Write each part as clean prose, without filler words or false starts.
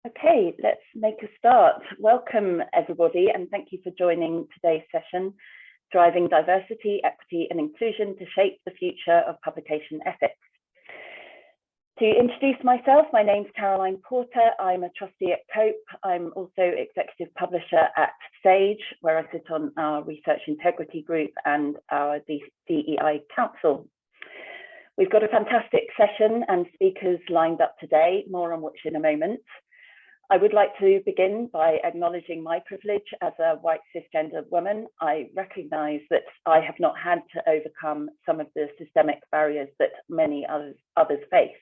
Okay, let's make a start. Welcome everybody, and thank you for joining today's session, Driving Diversity, Equity and Inclusion to Shape the Future of Publication Ethics. To introduce myself, my name's Caroline Porter. I'm a trustee at COPE. I'm also executive publisher at SAGE, where I sit on our Research Integrity Group and our DEI Council. We've got a fantastic session and speakers lined up today, more on which in a moment. I would like to begin by acknowledging my privilege as a white cisgender woman. I recognise that I have not had to overcome some of the systemic barriers that many others face.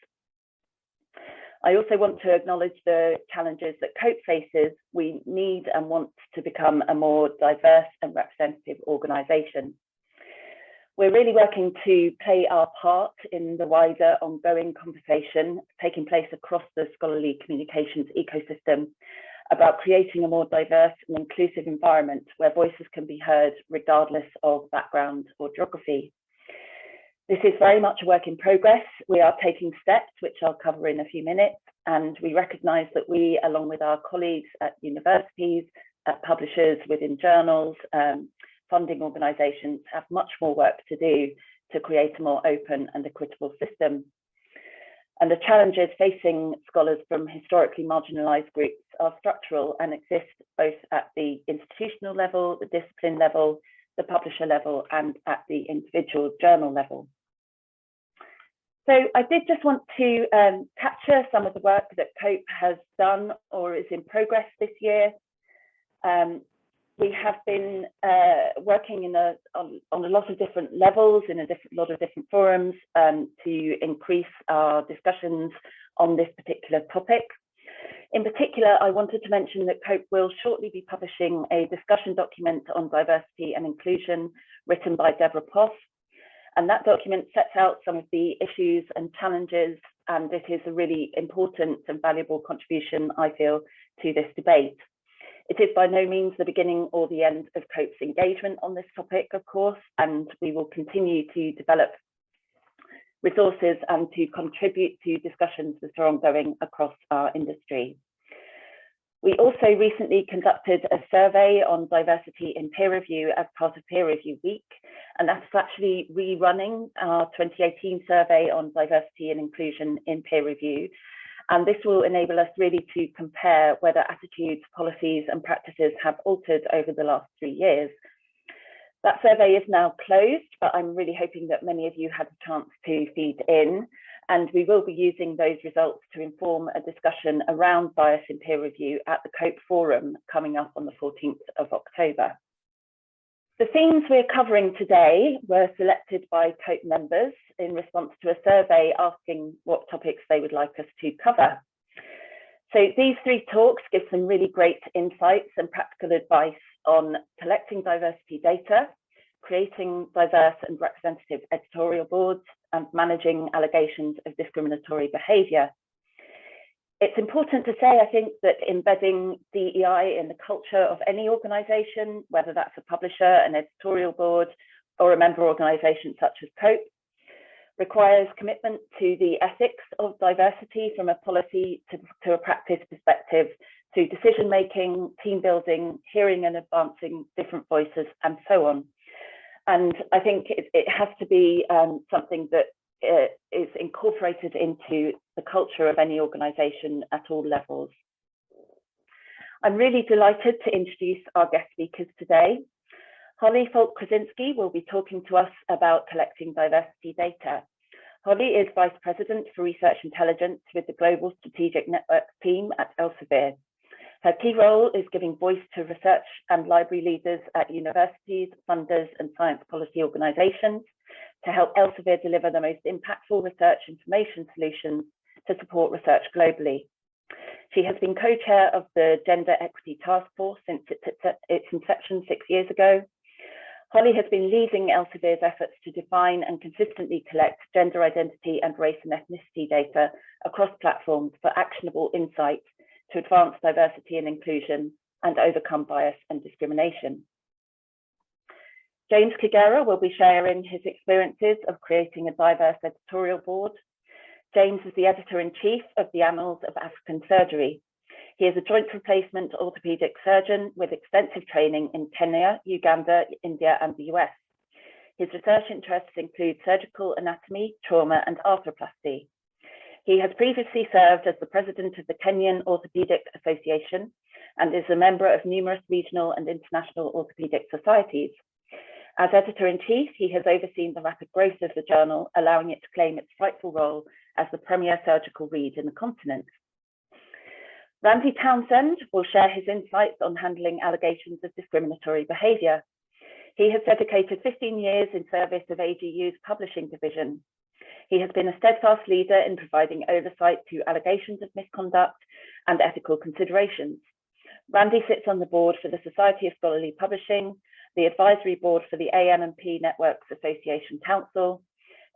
I also want to acknowledge the challenges that COPE faces. We need and want to become a more diverse and representative organisation. We're really working to play our part in the wider ongoing conversation taking place across the scholarly communications ecosystem about creating a more diverse and inclusive environment where voices can be heard regardless of background or geography. This is very much a work in progress. We are taking steps, which I'll cover in a few minutes, and we recognise that we, along with our colleagues at universities, at publishers within journals, funding organisations, have much more work to do to create a more open and equitable system. And the challenges facing scholars from historically marginalised groups are structural and exist both at the institutional level, the discipline level, the publisher level, and at the individual journal level. So I did just want to capture some of the work that COPE has done or is in progress this year. We have been working on a lot of different levels in a lot of different forums to increase our discussions on this particular topic. In particular, I wanted to mention that COPE will shortly be publishing a discussion document on diversity and inclusion written by Deborah Poff. And that document sets out some of the issues and challenges, and it is a really important and valuable contribution, I feel, to this debate. It is by no means the beginning or the end of COPE's engagement on this topic, of course, and we will continue to develop resources and to contribute to discussions that are ongoing across our industry. We also recently conducted a survey on diversity in peer review as part of Peer Review Week, and that's actually rerunning our 2018 survey on diversity and inclusion in peer review. And this will enable us really to compare whether attitudes, policies and practices have altered over the last 3 years. That survey is now closed, but I'm really hoping that many of you had a chance to feed in, and we will be using those results to inform a discussion around bias in peer review at the COPE Forum coming up on the 14th of October. The themes we're covering today were selected by COPE members in response to a survey asking what topics they would like us to cover. So these 3 talks give some really great insights and practical advice on collecting diversity data, creating diverse and representative editorial boards, and managing allegations of discriminatory behaviour. It's important to say, I think, that embedding DEI in the culture of any organisation, whether that's a publisher, an editorial board, or a member organisation such as COPE, requires commitment to the ethics of diversity from a policy to a practice perspective, to decision-making, team building, hearing and advancing different voices, and so on. And I think it has to be something that is incorporated into the culture of any organisation at all levels. I'm really delighted to introduce our guest speakers today. Holly Faulk Krasinski will be talking to us about collecting diversity data. Holly is Vice President for Research Intelligence with the Global Strategic Networks team at Elsevier. Her key role is giving voice to research and library leaders at universities, funders and science policy organisations to help Elsevier deliver the most impactful research information solutions to support research globally. She has been co-chair of the Gender Equity Task Force since its inception 6 years ago. Holly has been leading Elsevier's efforts to define and consistently collect gender identity and race and ethnicity data across platforms for actionable insights to advance diversity and inclusion and overcome bias and discrimination. James Kagera will be sharing his experiences of creating a diverse editorial board. James is the editor-in-chief of the Annals of African Surgery. He is a joint replacement orthopaedic surgeon with extensive training in Kenya, Uganda, India, and the US. His research interests include surgical anatomy, trauma, and arthroplasty. He has previously served as the president of the Kenyan Orthopaedic Association and is a member of numerous regional and international orthopaedic societies. As editor-in-chief, he has overseen the rapid growth of the journal, allowing it to claim its rightful role as the premier surgical read in the continent. Ramsey Townsend will share his insights on handling allegations of discriminatory behaviour. He has dedicated 15 years in service of AGU's publishing division. He has been a steadfast leader in providing oversight to allegations of misconduct and ethical considerations. Randy sits on the board for the Society of Scholarly Publishing, the advisory board for the AM&P Networks Association Council,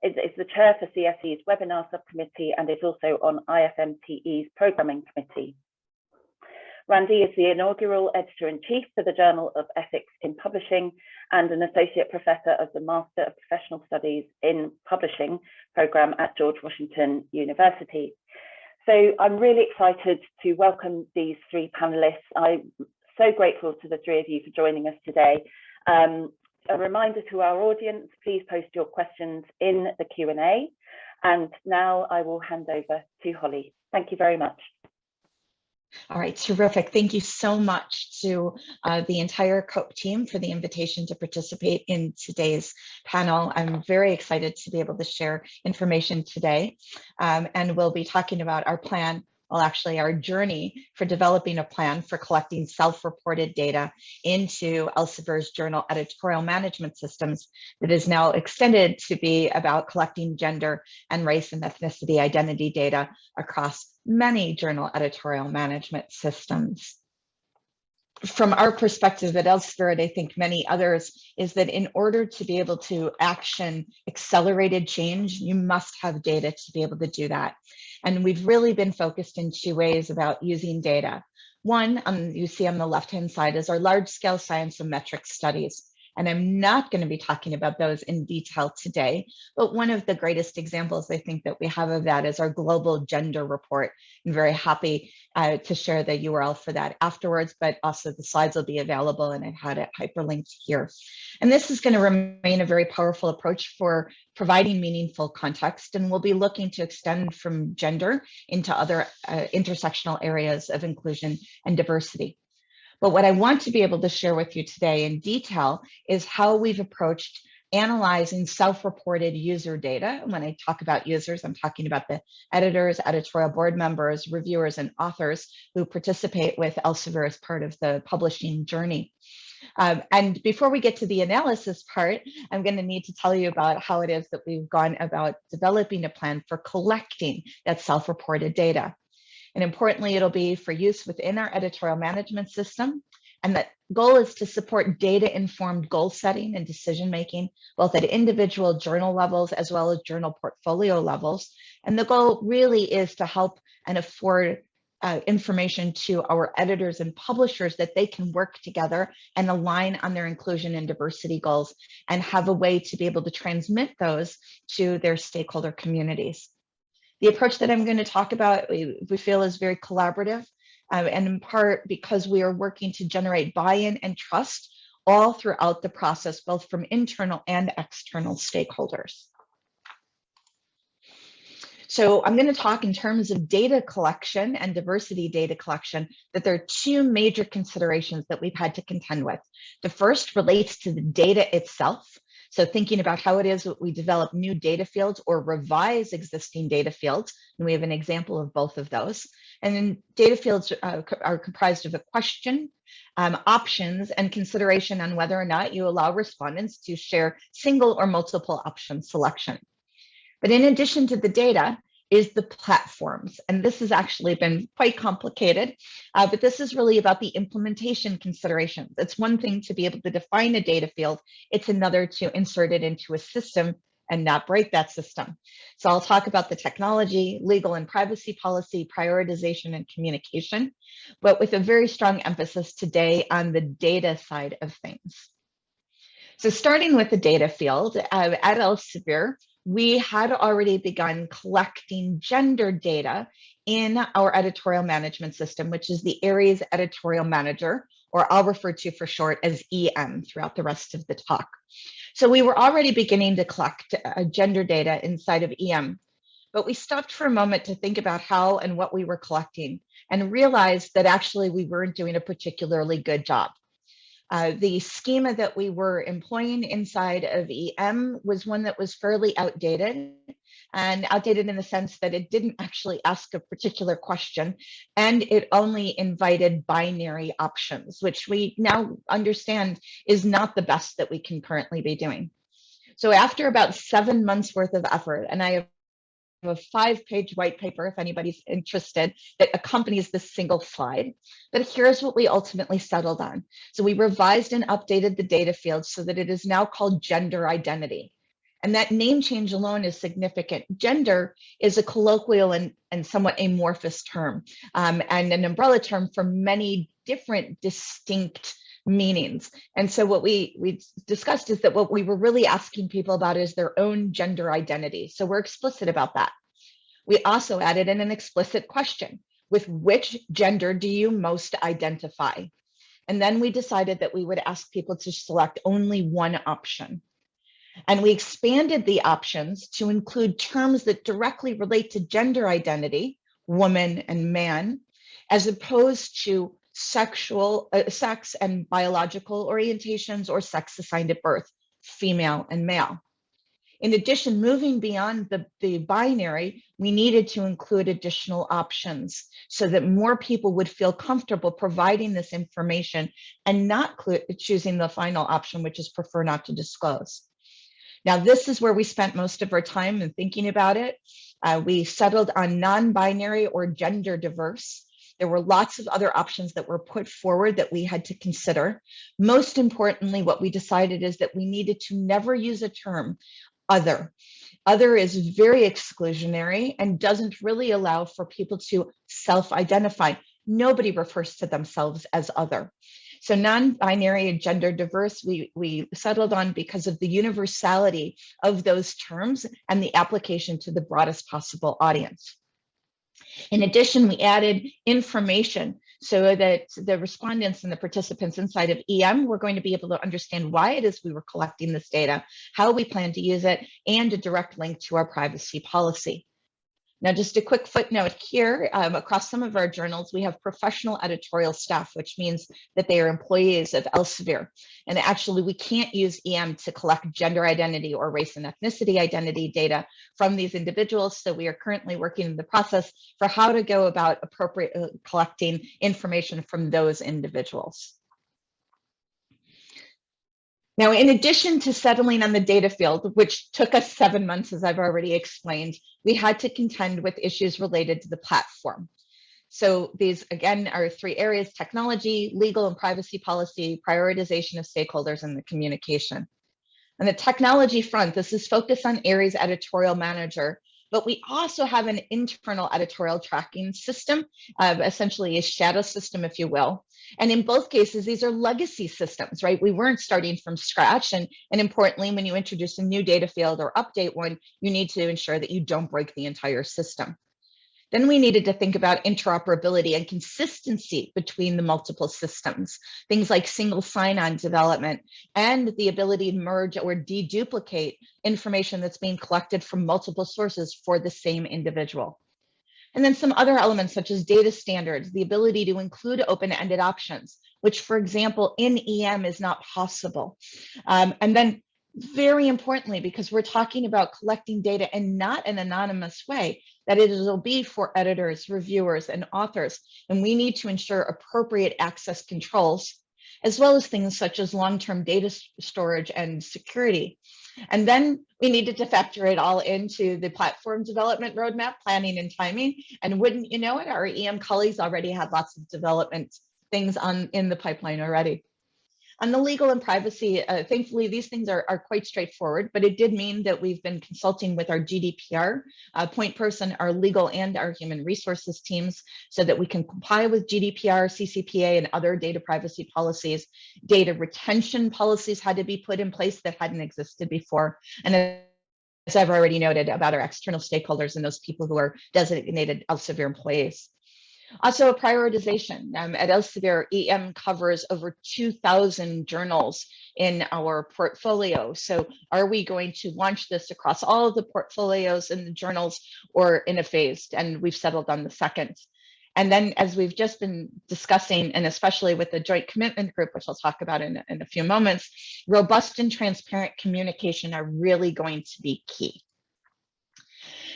is the chair for CSE's webinar subcommittee, and is also on IFMTE's programming committee. Randy is the inaugural editor-in-chief for the Journal of Ethics in Publishing and an associate professor of the Master of Professional Studies in Publishing program at George Washington University. So I'm really excited to welcome these three panelists. I'm so grateful to the three of you for joining us today. A reminder to our audience, please post your questions in the Q&A. And now I will hand over to Holly. Thank you very much. All right, terrific. Thank you so much to the entire COPE team for the invitation to participate in today's panel. I'm very excited to be able to share information today, and we'll be talking about our plan, well, actually our journey for developing a plan for collecting self-reported data into Elsevier's journal editorial management systems that is now extended to be about collecting gender and race and ethnicity identity data across many journal editorial management systems. From our perspective at Elsevier, and I think many others, is that in order to be able to action accelerated change, you must have data to be able to do that. And we've really been focused in two ways about using data. One, you see on the left-hand side, is our large-scale scienceometric studies. And I'm not going to be talking about those in detail today, but one of the greatest examples I think that we have of that is our global gender report. I'm very happy to share the URL for that afterwards, but also the slides will be available and I've had it hyperlinked here. And this is going to remain a very powerful approach for providing meaningful context, and we'll be looking to extend from gender into other intersectional areas of inclusion and diversity. But what I want to be able to share with you today in detail is how we've approached analyzing self-reported user data. When I talk about users, I'm talking about the editors, editorial board members, reviewers, and authors who participate with Elsevier as part of the publishing journey. And before we get to the analysis part, I'm going to need to tell you about how it is that we've gone about developing a plan for collecting that self-reported data. And importantly, it'll be for use within our editorial management system. And the goal is to support data-informed goal setting and decision-making, both at individual journal levels as well as journal portfolio levels. And the goal really is to help and afford information to our editors and publishers that they can work together and align on their inclusion and diversity goals and have a way to be able to transmit those to their stakeholder communities. The approach that I'm going to talk about, we feel is very collaborative, and in part because we are working to generate buy-in and trust all throughout the process, both from internal and external stakeholders. So I'm going to talk in terms of data collection and diversity data collection, that there are two major considerations that we've had to contend with. The first relates to the data itself. So thinking about how it is that we develop new data fields or revise existing data fields, and we have an example of both of those. And then data fields are comprised of a question, options, and consideration on whether or not you allow respondents to share single or multiple option selection. But in addition to the data is the platforms. And this has actually been quite complicated, but this is really about the implementation considerations. It's one thing to be able to define a data field. It's another to insert it into a system and not break that system. So I'll talk about the technology, legal and privacy policy, prioritization, and communication, but with a very strong emphasis today on the data side of things. So starting with the data field, at Elsevier, we had already begun collecting gender data in our editorial management system, which is the Aries Editorial Manager, or I'll refer to for short as EM throughout the rest of the talk. So we were already beginning to collect gender data inside of EM, but we stopped for a moment to think about how and what we were collecting and realized that actually we weren't doing a particularly good job. The schema that we were employing inside of EM was one that was fairly outdated, and outdated in the sense that it didn't actually ask a particular question, and it only invited binary options, which we now understand is not the best that we can currently be doing. So after about 7 months worth of effort, and I have a 5-page white paper, if anybody's interested, that accompanies this single slide. But here's what we ultimately settled on. So we revised and updated the data field so that it is now called gender identity. And that name change alone is significant. Gender is a colloquial and somewhat amorphous term, and an umbrella term for many different distinct meanings. And so what we discussed is that what we were really asking people about is their own gender identity. So we're explicit about that. We also added in an explicit question: with which gender do you most identify? And then we decided that we would ask people to select only one option. And we expanded the options to include terms that directly relate to gender identity, woman and man, as opposed to sex and biological orientations or sex assigned at birth, female and male. In addition, moving beyond the binary, we needed to include additional options so that more people would feel comfortable providing this information and not choosing the final option, which is prefer not to disclose. Now, this is where we spent most of our time in thinking about it. We settled on non-binary or gender diverse. There were lots of other options that were put forward that we had to consider. Most importantly, what we decided is that we needed to never use a term other. Other is very exclusionary and doesn't really allow for people to self-identify. Nobody refers to themselves as other. So non-binary and gender diverse, we settled on because of the universality of those terms and the application to the broadest possible audience. In addition, we added information so that the respondents and the participants inside of EM were going to be able to understand why it is we were collecting this data, how we plan to use it, and a direct link to our privacy policy. Now, just a quick footnote here, across some of our journals, we have professional editorial staff, which means that they are employees of Elsevier. And actually, we can't use EM to collect gender identity or race and ethnicity identity data from these individuals. So we are currently working in the process for how to go about appropriately collecting information from those individuals. Now, in addition to settling on the data field, which took us 7 months, as I've already explained, we had to contend with issues related to the platform. So these, again, are 3 areas: technology, legal and privacy policy, prioritization of stakeholders, and the communication. On the technology front, this is focused on Aries Editorial Manager, but we also have an internal editorial tracking system, essentially a shadow system, if you will. And in both cases, these are legacy systems, right? We weren't starting from scratch. And importantly, when you introduce a new data field or update one, you need to ensure that you don't break the entire system. Then we needed to think about interoperability and consistency between the multiple systems, things like single sign-on development and the ability to merge or deduplicate information that's being collected from multiple sources for the same individual. And then some other elements such as data standards, the ability to include open-ended options, which, for example, in EM is not possible. And then very importantly, because we're talking about collecting data in not an anonymous way, that it will be for editors, reviewers, and authors. And we need to ensure appropriate access controls, as well as things such as long-term data storage and security. And then we needed to factor it all into the platform development roadmap, planning and timing. And wouldn't you know it, our EM colleagues already had lots of development things in the pipeline already. On the legal and privacy, thankfully, these things are quite straightforward, but it did mean that we've been consulting with our GDPR point person, our legal and our human resources teams, so that we can comply with GDPR, CCPA, and other data privacy policies. Data retention policies had to be put in place that hadn't existed before. And as I've already noted, about our external stakeholders and those people who are designated Elsevier employees. Also, a prioritization. At Elsevier, EM covers over 2,000 journals in our portfolio. So are we going to launch this across all of the portfolios and the journals, or in a phased? And we've settled on the second. And then, as we've just been discussing, and especially with the Joint Commitment Group, which I'll talk about in a few moments, robust and transparent communication are really going to be key.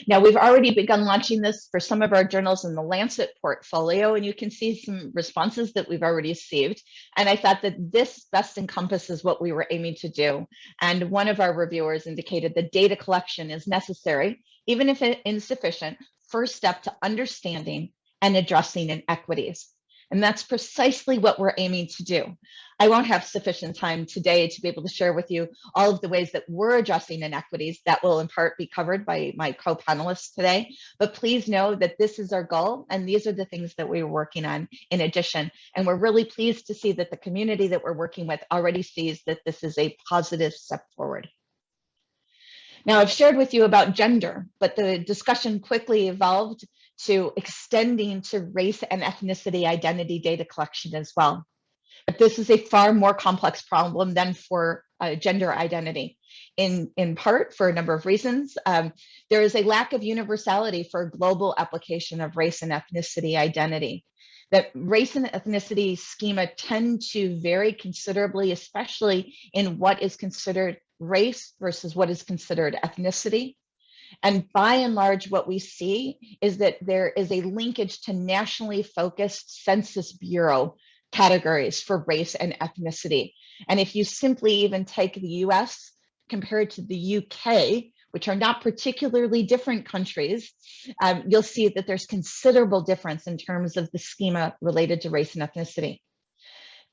Now, we've already begun launching this for some of our journals in the Lancet portfolio, and you can see some responses that we've already received. And I thought that this best encompasses what we were aiming to do. And one of our reviewers indicated that data collection is necessary, even if insufficient, first step to understanding and addressing inequities. And that's precisely what we're aiming to do. I won't have sufficient time today to be able to share with you all of the ways that we're addressing inequities. That will in part be covered by my co-panelists today. But please know that this is our goal, and these are the things that we're working on in addition. And we're really pleased to see that the community that we're working with already sees that this is a positive step forward. Now, I've shared with you about gender, but the discussion quickly evolved to extending to race and ethnicity identity data collection as well. But this is a far more complex problem than for gender identity, in part for a number of reasons. There is a lack of universality for global application of race and ethnicity identity. That race and ethnicity schema tend to vary considerably, especially in what is considered race versus what is considered ethnicity. And by and large, what we see is that there is a linkage to nationally focused Census Bureau categories for race and ethnicity. And if you simply even take the US compared to the UK, which are not particularly different countries, you'll see that there's considerable difference in terms of the schema related to race and ethnicity.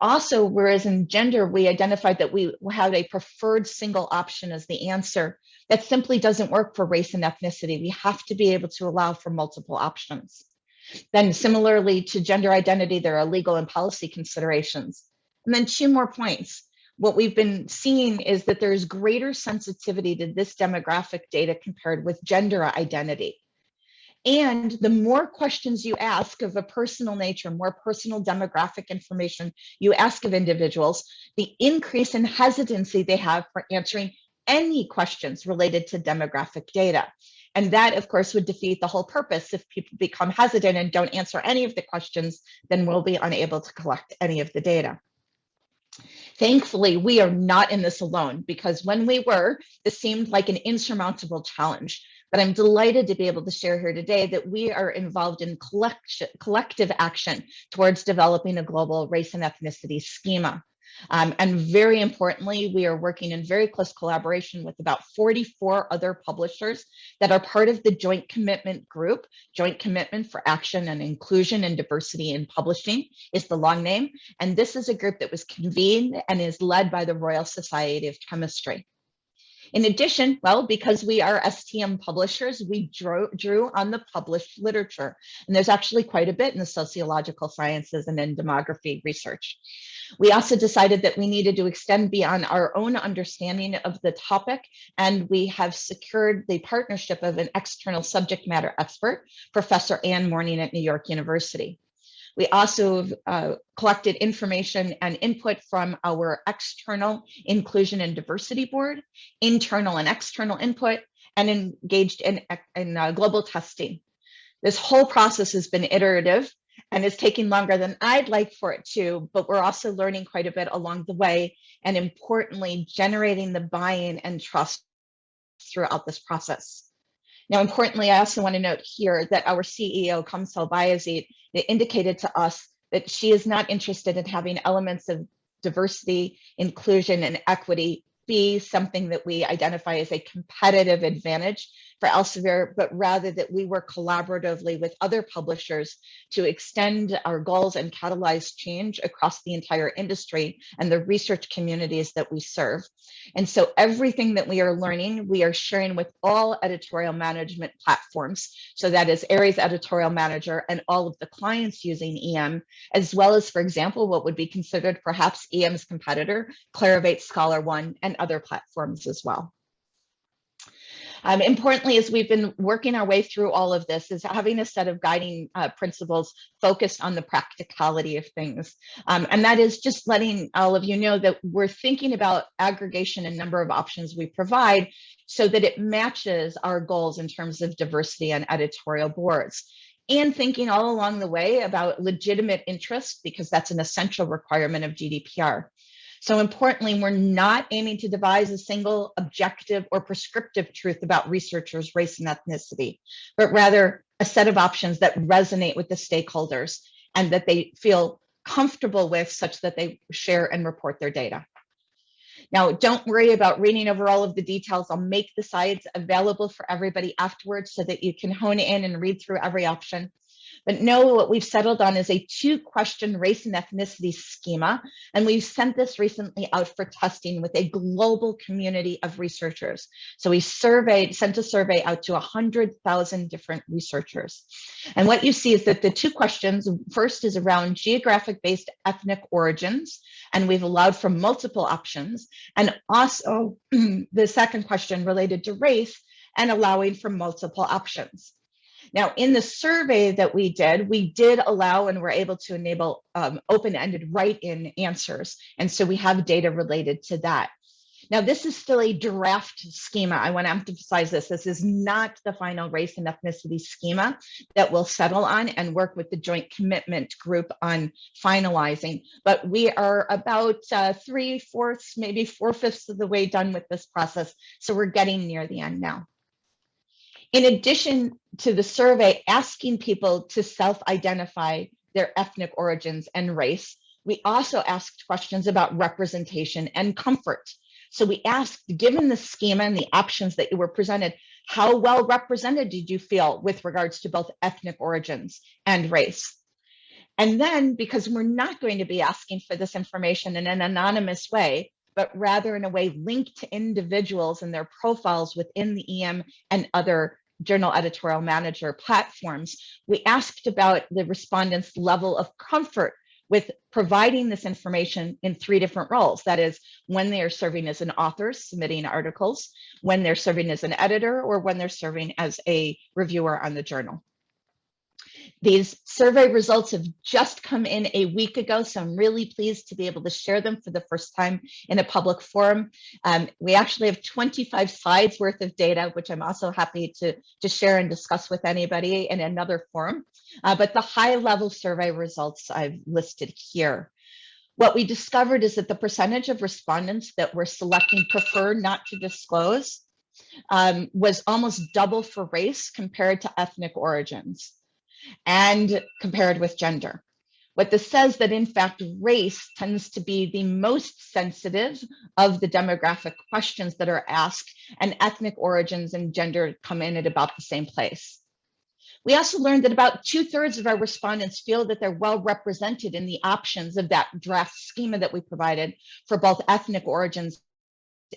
Also, whereas in gender, we identified that we had a preferred single option as the answer, that simply doesn't work for race and ethnicity. We have to be able to allow for multiple options. Then similarly to gender identity, there are legal and policy considerations. And then 2 more points. What we've been seeing is that there's greater sensitivity to this demographic data compared with gender identity. And the more questions you ask of a personal nature, more personal demographic information you ask of individuals, the increase in hesitancy they have for answering any questions related to demographic data. And that, of course, would defeat the whole purpose. If people become hesitant and don't answer any of the questions, then we'll be unable to collect any of the data. Thankfully, we are not in this alone, because when we were, this seemed like an insurmountable challenge. But I'm delighted to be able to share here today that we are involved in collective action towards developing a global race and ethnicity schema. And very importantly, we are working in very close collaboration with about 44 other publishers that are part of the Joint Commitment Group. Joint Commitment for Action and Inclusion and Diversity in Publishing is the long name. And this is a group that was convened and is led by the Royal Society of Chemistry. In addition, well, because we are STM publishers, we drew on the published literature. And there's actually quite a bit in the sociological sciences and in demography research. We also decided that we needed to extend beyond our own understanding of the topic, and we have secured the partnership of an external subject matter expert, Professor Ann Morning at New York University. We also collected information and input from our external inclusion and diversity board, internal and external input, and engaged in global testing. This whole process has been iterative and is taking longer than I'd like for it to, but we're also learning quite a bit along the way, and importantly, generating the buy-in and trust throughout this process. Now, importantly, I also want to note here that our CEO, Kamsal Bayazid, indicated to us that she is not interested in having elements of diversity, inclusion, and equity be something that we identify as a competitive advantage for Elsevier, but rather that we work collaboratively with other publishers to extend our goals and catalyze change across the entire industry and the research communities that we serve. And so everything that we are learning, we are sharing with all editorial management platforms. So that is Aries Editorial Manager and all of the clients using EM, as well as, for example, what would be considered perhaps EM's competitor, Clarivate ScholarOne, and other platforms as well. Importantly, as we've been working our way through all of this, is having a set of guiding principles focused on the practicality of things. And that is just letting all of you know that we're thinking about aggregation and number of options we provide so that it matches our goals in terms of diversity on editorial boards. And thinking all along the way about legitimate interest, because that's an essential requirement of GDPR. So importantly, we're not aiming to devise a single objective or prescriptive truth about researchers' race and ethnicity, but rather a set of options that resonate with the stakeholders and that they feel comfortable with, such that they share and report their data. Now, don't worry about reading over all of the details. I'll make the slides available for everybody afterwards so that you can hone in and read through every option. But know what we've settled on is a 2-question race and ethnicity schema. And we've sent this recently out for testing with a global community of researchers. So we sent a survey out to 100,000 different researchers. And what you see is that the 2 questions, first is around geographic-based ethnic origins, and we've allowed for multiple options. And also the second question related to race and allowing for multiple options. Now, in the survey that we did allow and were able to enable open-ended write-in answers. And so we have data related to that. Now, this is still a draft schema. I want to emphasize this. This is not the final race and ethnicity schema that we'll settle on and work with the Joint Commitment Group on finalizing. But we are about 3/4, maybe 4/5 of the way done with this process. So we're getting near the end now. In addition to the survey asking people to self-identify their ethnic origins and race, we also asked questions about representation and comfort. So we asked, given the schema and the options that you were presented, how well represented did you feel with regards to both ethnic origins and race? And then, because we're not going to be asking for this information in an anonymous way, but rather in a way linked to individuals and their profiles within the EM and other journal editorial manager platforms, we asked about the respondents' level of comfort with providing this information in 3 different roles. That is, when they are serving as an author, submitting articles, when they're serving as an editor, or when they're serving as a reviewer on the journal. These survey results have just come in a week ago, so I'm really pleased to be able to share them for the first time in a public forum. We actually have 25 slides worth of data, which I'm also happy to share and discuss with anybody in another forum. But the high-level survey results I've listed here. What we discovered is that the percentage of respondents that were selecting prefer not to disclose was almost double for race compared to ethnic origins, and compared with gender. What this says that in fact, race tends to be the most sensitive of the demographic questions that are asked, and ethnic origins and gender come in at about the same place. We also learned that about 2/3 of our respondents feel that they're well represented in the options of that draft schema that we provided for both ethnic origins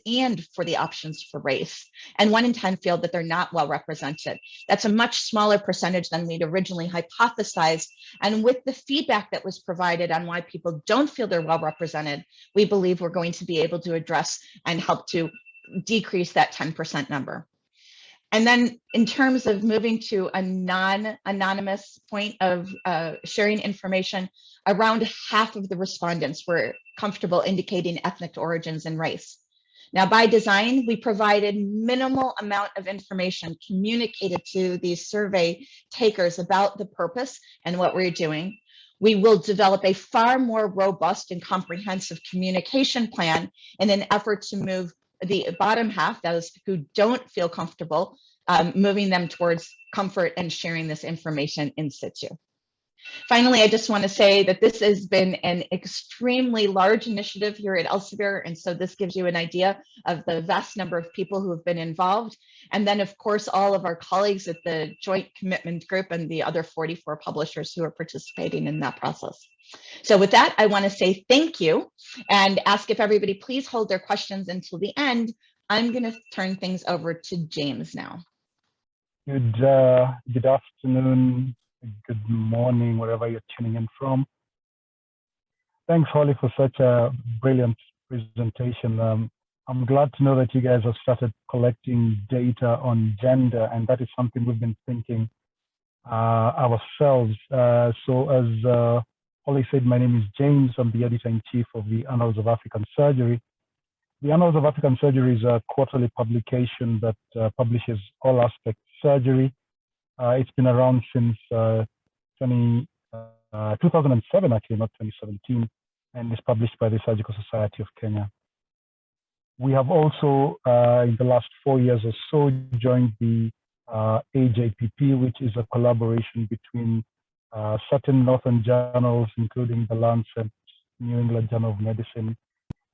and for the options for race. And 1 in 10 feel that they're not well represented. That's a much smaller percentage than we'd originally hypothesized. And with the feedback that was provided on why people don't feel they're well represented, we believe we're going to be able to address and help to decrease that 10% number. And then in terms of moving to a non-anonymous point of sharing information, around half of the respondents were comfortable indicating ethnic origins and race. Now, by design, we provided minimal amount of information communicated to these survey takers about the purpose and what we're doing. We will develop a far more robust and comprehensive communication plan in an effort to move the bottom half, those who don't feel comfortable, moving them towards comfort and sharing this information in situ. Finally, I just want to say that this has been an extremely large initiative here at Elsevier, and so this gives you an idea of the vast number of people who have been involved. And then, of course, all of our colleagues at the Joint Commitment Group and the other 44 publishers who are participating in that process. So with that, I want to say thank you and ask if everybody please hold their questions until the end. I'm going to turn things over to James now. Good afternoon, good morning, wherever you're tuning in from. Thanks, Holly, for such a brilliant presentation. I'm glad to know that you guys have started collecting data on gender, and that is something we've been thinking ourselves. So as Holly said, my name is James. I'm the editor-in-chief of the Annals of African Surgery. The Annals of African Surgery is a quarterly publication that publishes all aspects of surgery. It's been around since 2007, actually, not 2017, and is published by the Surgical Society of Kenya. We have also, in the last 4 years or so, joined the AJPP, which is a collaboration between certain northern journals, including the Lancet, New England Journal of Medicine,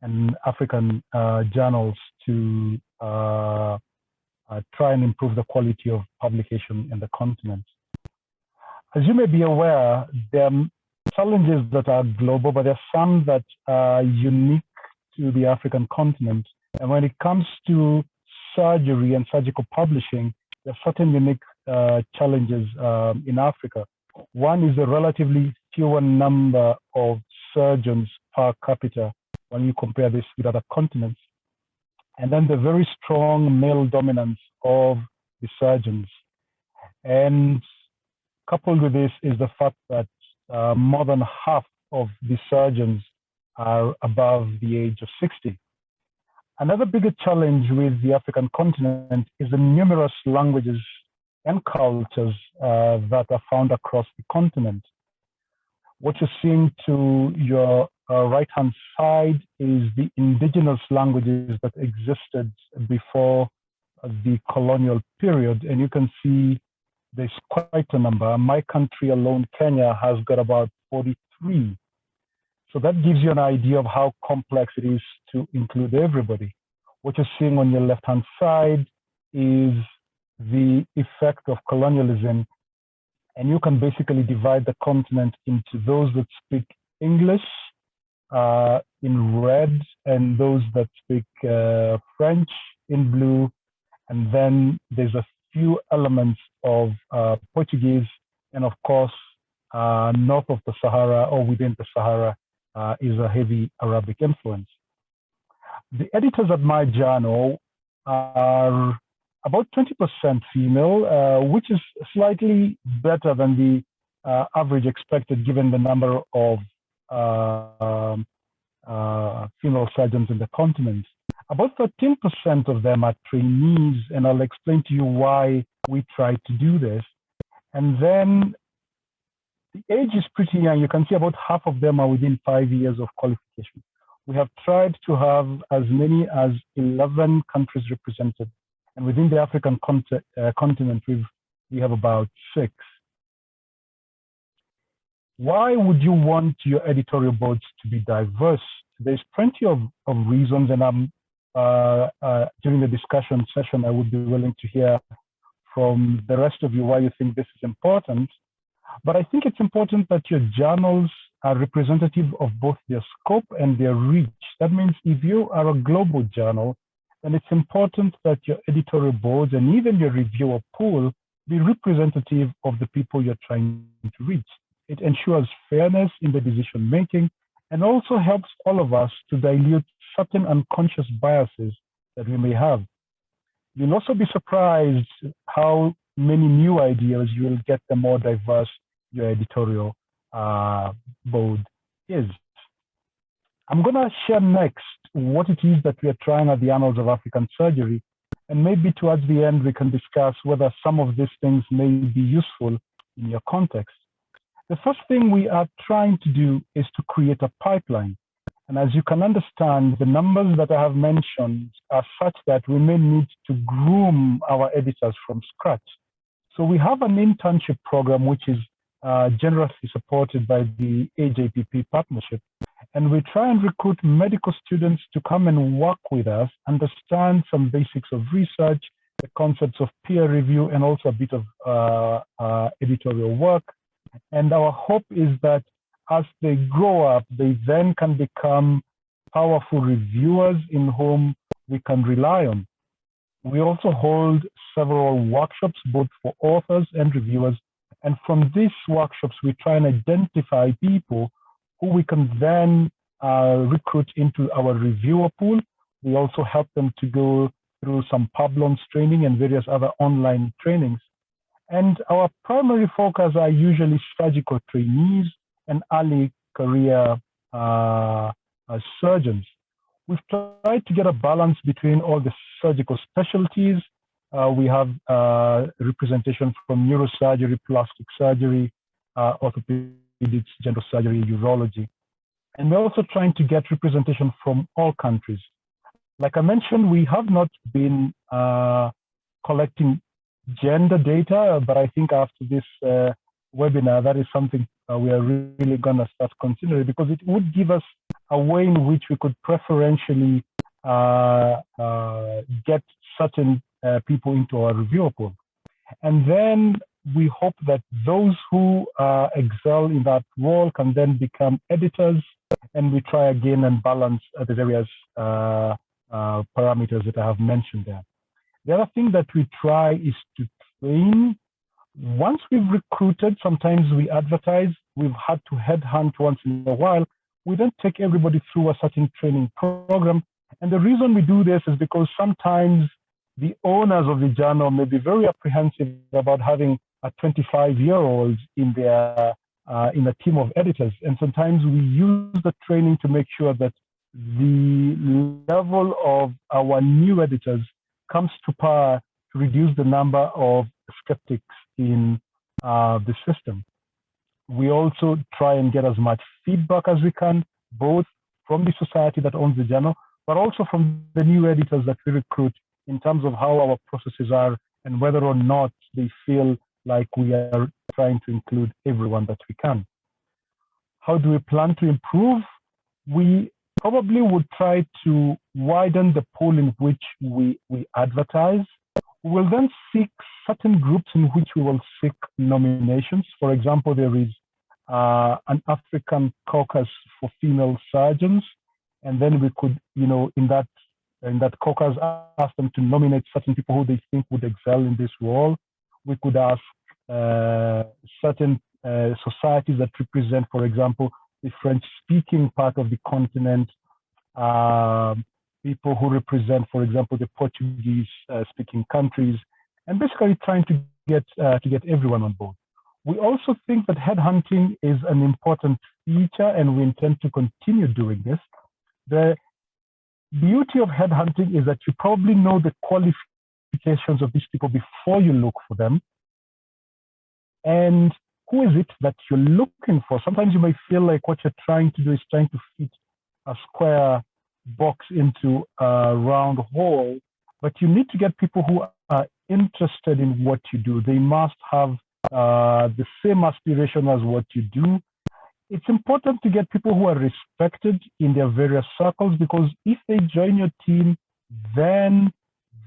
and African journals to try and improve the quality of publication in the continent. As you may be aware, there are challenges that are global, but there are some that are unique to the African continent. And when it comes to surgery and surgical publishing, there are certain unique challenges in Africa. One is the relatively fewer number of surgeons per capita when you compare this with other continents. And then the very strong male dominance of the surgeons. And coupled with this is the fact that more than half of the surgeons are above the age of 60. Another bigger challenge with the African continent is the numerous languages and cultures that are found across the continent. What you're seeing to your right-hand side is the indigenous languages that existed before the colonial period, and you can see there's quite a number. My country alone, Kenya, has got about 43. So that gives you an idea of how complex it is to include everybody. What you're seeing on your left-hand side is the effect of colonialism, and you can basically divide the continent into those that speak English in red, and those that speak French in blue, and then there's a few elements of Portuguese, and of course, north of the Sahara or within the Sahara is a heavy Arabic influence. The editors at my journal are about 20% female, which is slightly better than the average expected given the number of female surgeons in the continent. About 13% of them are trainees, and I'll explain to you why we try to do this. And then the age is pretty young. You can see about half of them are within 5 years of qualification. We have tried to have as many as 11 countries represented, and within the African continent, we have about 6. Why would you want your editorial boards to be diverse? There's plenty of reasons, and during the discussion session, I would be willing to hear from the rest of you why you think this is important. But I think it's important that your journals are representative of both their scope and their reach. That means if you are a global journal, then it's important that your editorial boards and even your reviewer pool be representative of the people you're trying to reach. It ensures fairness in the decision making and also helps all of us to dilute certain unconscious biases that we may have. You'll also be surprised how many new ideas you will get the more diverse your editorial board is. I'm going to share next what it is that we are trying at the Annals of African Surgery, and maybe towards the end we can discuss whether some of these things may be useful in your context. The first thing we are trying to do is to create a pipeline. And as you can understand, the numbers that I have mentioned are such that we may need to groom our editors from scratch. So we have an internship program which is generously supported by the AJPP partnership. And we try and recruit medical students to come and work with us, understand some basics of research, the concepts of peer review, and also a bit of editorial work. And our hope is that as they grow up, they then can become powerful reviewers in whom we can rely on. We also hold several workshops, both for authors and reviewers. And from these workshops, we try and identify people who we can then recruit into our reviewer pool, We also help them to go through some Pablons training and various other online trainings. And our primary focus are usually surgical trainees and early career surgeons. We've tried to get a balance between all the surgical specialties. We have representation from neurosurgery, plastic surgery, orthopedics, general surgery, urology. And we're also trying to get representation from all countries. Like I mentioned, we have not been collecting gender data, but I think after this webinar, that is something we are really going to start considering, because it would give us a way in which we could preferentially get certain people into our reviewer pool. And then we hope that those who excel in that role can then become editors, and we try again and balance the various parameters that I have mentioned there. The other thing that we try is to train. Once we've recruited, sometimes we advertise. We've had to headhunt once in a while. We don't take everybody through a certain training program. And the reason we do this is because sometimes the owners of the journal may be very apprehensive about having a 25-year-old in their in a team of editors. And sometimes we use the training to make sure that the level of our new editors comes to par to reduce the number of skeptics in the system. We also try and get as much feedback as we can, both from the society that owns the journal, but also from the new editors that we recruit, in terms of how our processes are and whether or not they feel like we are trying to include everyone that we can. How do we plan to improve? We probably would try to widen the pool in which we advertise. We will then seek certain groups in which we will seek nominations. For example, there is an African caucus for female surgeons, and then we could, in that caucus, ask them to nominate certain people who they think would excel in this role. We could ask certain societies that represent, for example, the French-speaking part of the continent, people who represent, for example, the Portuguese-speaking countries, and basically trying to get everyone on board. We also think that headhunting is an important feature, and we intend to continue doing this. The beauty of headhunting is that you probably know the qualifications of these people before you look for them. And who is it that you're looking for? Sometimes you may feel like what you're trying to do is trying to fit a square box into a round hole, but you need to get people who are interested in what you do. They must have the same aspiration as what you do. It's important to get people who are respected in their various circles, because if they join your team, then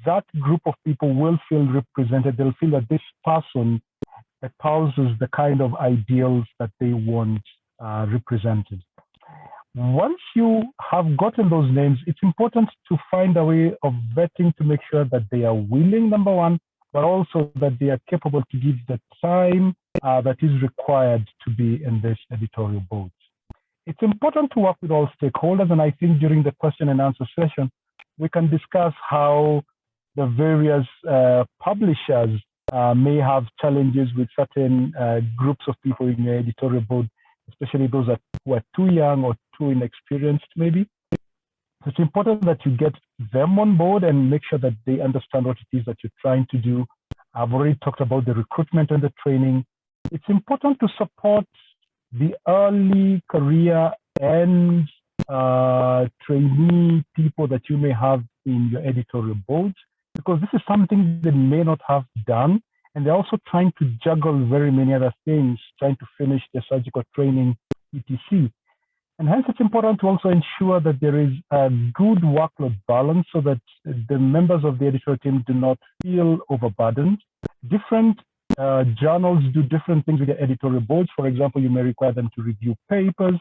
that group of people will feel represented. They'll feel that this person espouses the kind of ideals that they want represented. Once you have gotten those names, it's important to find a way of vetting to make sure that they are willing, number one, but also that they are capable to give the time that is required to be in this editorial board. It's important to work with all stakeholders, and I think during the question and answer session, we can discuss how the various publishers may have challenges with certain groups of people in the editorial board, especially those who are too young or too inexperienced, maybe. So it's important that you get them on board and make sure that they understand what it is that you're trying to do. I've already talked about the recruitment and the training. It's important to support the early career and trainee people that you may have in your editorial boards, because this is something they may not have done, and they're also trying to juggle very many other things, trying to finish their surgical training, etc. And hence it's important to also ensure that there is a good workload balance so that the members of the editorial team do not feel overburdened. Different journals do different things with their editorial boards. For example, you may require them to review papers.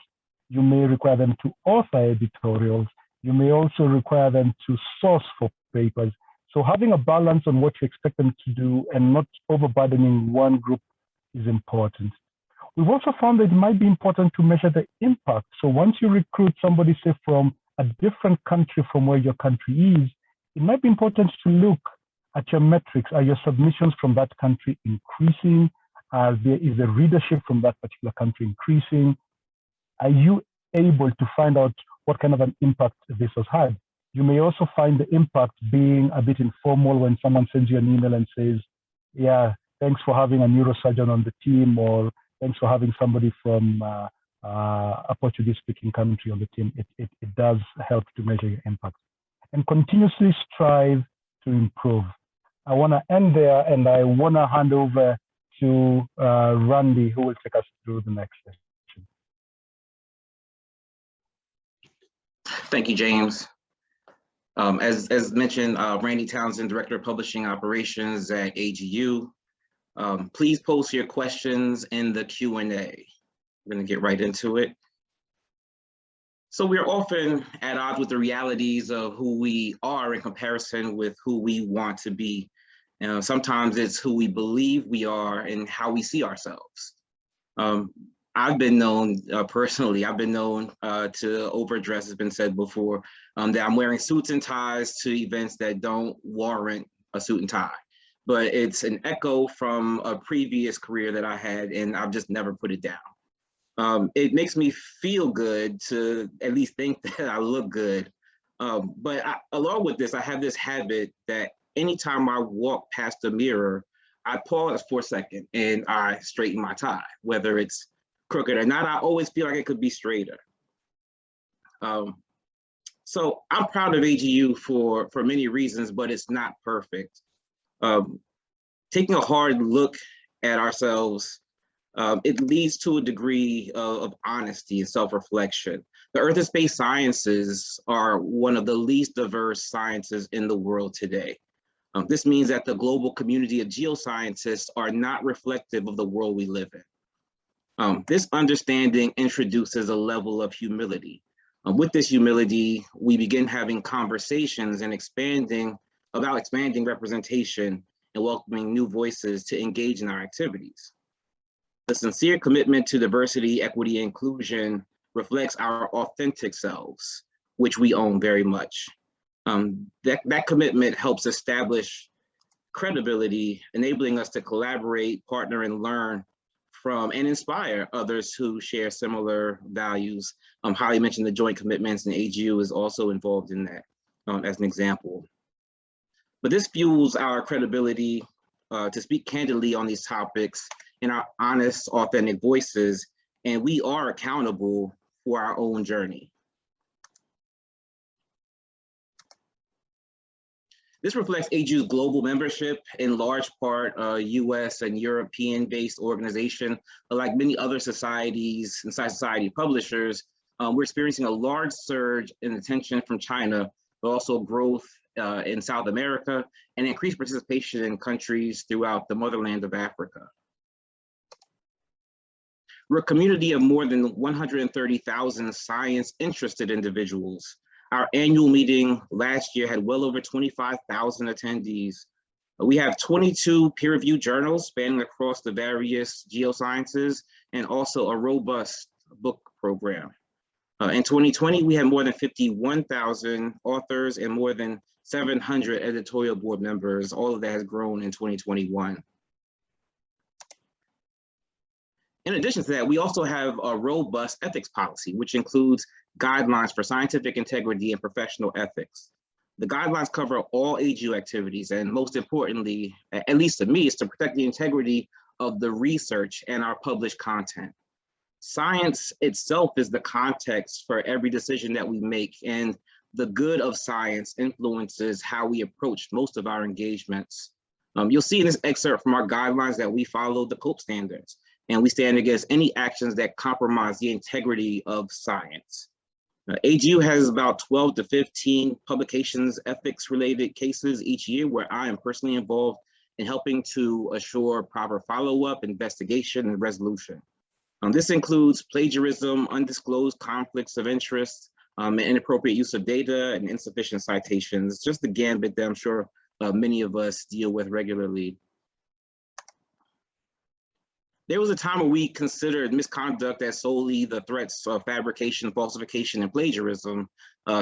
You may require them to author editorials. You may also require them to source for papers. So having a balance on what you expect them to do and not overburdening one group is important. We've also found that it might be important to measure the impact. So once you recruit somebody, say from a different country from where your country is, it might be important to look at your metrics. Are your submissions from that country increasing? Is the readership from that particular country increasing? Are you able to find out what kind of an impact this has had? You may also find the impact being a bit informal when someone sends you an email and says, yeah, thanks for having a neurosurgeon on the team, or thanks for having somebody from a Portuguese-speaking country on the team. It does help to measure your impact. And continuously strive to improve. I want to end there, and I want to hand over to Randy, who will take us through the next section. Thank you, James. As mentioned, Ramsey Townsend, Director of Publishing Operations at AGU. Please post your questions in the Q&A. We're going to get right into it. So we're often at odds with the realities of who we are in comparison with who we want to be. Sometimes it's who we believe we are and how we see ourselves. I've been known, personally, I've been known to overdress, has been said before, that I'm wearing suits and ties to events that don't warrant a suit and tie. But it's an echo from a previous career that I had, and I've just never put it down. It makes me feel good to at least think that I look good. But along with this, I have this habit that anytime I walk past a mirror, I pause for a second and I straighten my tie, whether it's crooked or not. I always feel like it could be straighter. So I'm proud of AGU for many reasons, but it's not perfect. Taking a hard look at ourselves, it leads to a degree of honesty and self-reflection. The Earth and Space Sciences are one of the least diverse sciences in the world today. This means that the global community of geoscientists are not reflective of the world we live in. This understanding introduces a level of humility. With this humility, we begin having conversations and expanding representation and welcoming new voices to engage in our activities. The sincere commitment to diversity, equity, and inclusion reflects our authentic selves, which we own very much. That commitment helps establish credibility, enabling us to collaborate, partner, and learn from and inspire others who share similar values. Holly mentioned the joint commitments, and AGU is also involved in that as an example. But this fuels our credibility to speak candidly on these topics in our honest, authentic voices, and we are accountable for our own journey. This reflects AGU's global membership, in large part US and European-based organization. Like many other societies and society publishers, we're experiencing a large surge in attention from China, but also growth in South America and increased participation in countries throughout the motherland of Africa. We're a community of more than 130,000 science-interested individuals. Our annual meeting last year had well over 25,000 attendees. We have 22 peer-reviewed journals spanning across the various geosciences and also a robust book program. In 2020, we had more than 51,000 authors and more than 700 editorial board members. All of that has grown in 2021. In addition to that, we also have a robust ethics policy, which includes guidelines for scientific integrity and professional ethics. The guidelines cover all AGU activities, and most importantly, at least to me, is to protect the integrity of the research and our published content. Science itself is the context for every decision that we make, and the good of science influences how we approach most of our engagements. You'll see in this excerpt from our guidelines that we follow the COPE standards, and we stand against any actions that compromise the integrity of science. AGU has about 12 to 15 publications ethics related cases each year where I am personally involved in helping to assure proper follow-up, investigation, and resolution. This includes plagiarism, undisclosed conflicts of interest, and inappropriate use of data and insufficient citations, just the gambit that I'm sure many of us deal with regularly. There was a time where we considered misconduct as solely the threats of fabrication, falsification, and plagiarism,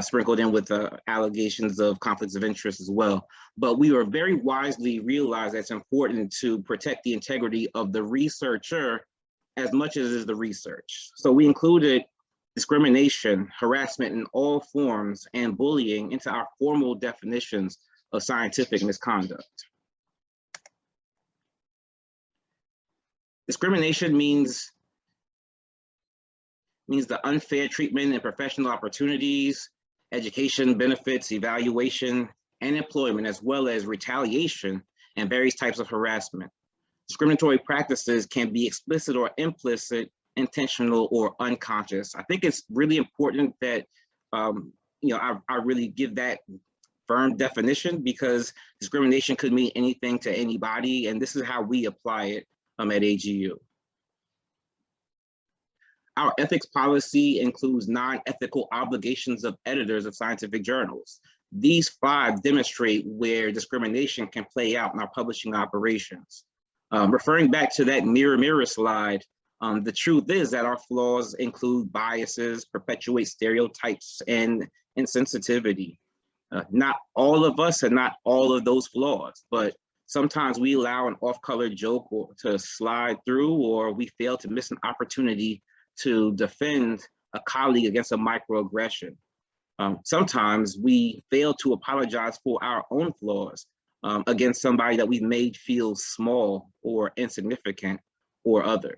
sprinkled in with allegations of conflicts of interest as well. But we were very wisely realized that it's important to protect the integrity of the researcher as much as is the research. So we included discrimination, harassment in all forms, and bullying into our formal definitions of scientific misconduct. Discrimination means the unfair treatment in professional opportunities, education, benefits, evaluation, and employment, as well as retaliation and various types of harassment. Discriminatory practices can be explicit or implicit, intentional or unconscious. I think it's really important that I really give that firm definition, because discrimination could mean anything to anybody, and this is how we apply it at AGU. Our ethics policy includes non-ethical obligations of editors of scientific journals. These 5 demonstrate where discrimination can play out in our publishing operations. Referring back to that mirror slide, the truth is that our flaws include biases, perpetuate stereotypes, and insensitivity. Not all of us and not all of those flaws, but sometimes we allow an off-color joke to slide through, or we fail to miss an opportunity to defend a colleague against a microaggression. Sometimes we fail to apologize for our own flaws against somebody that we've made feel small or insignificant or othered.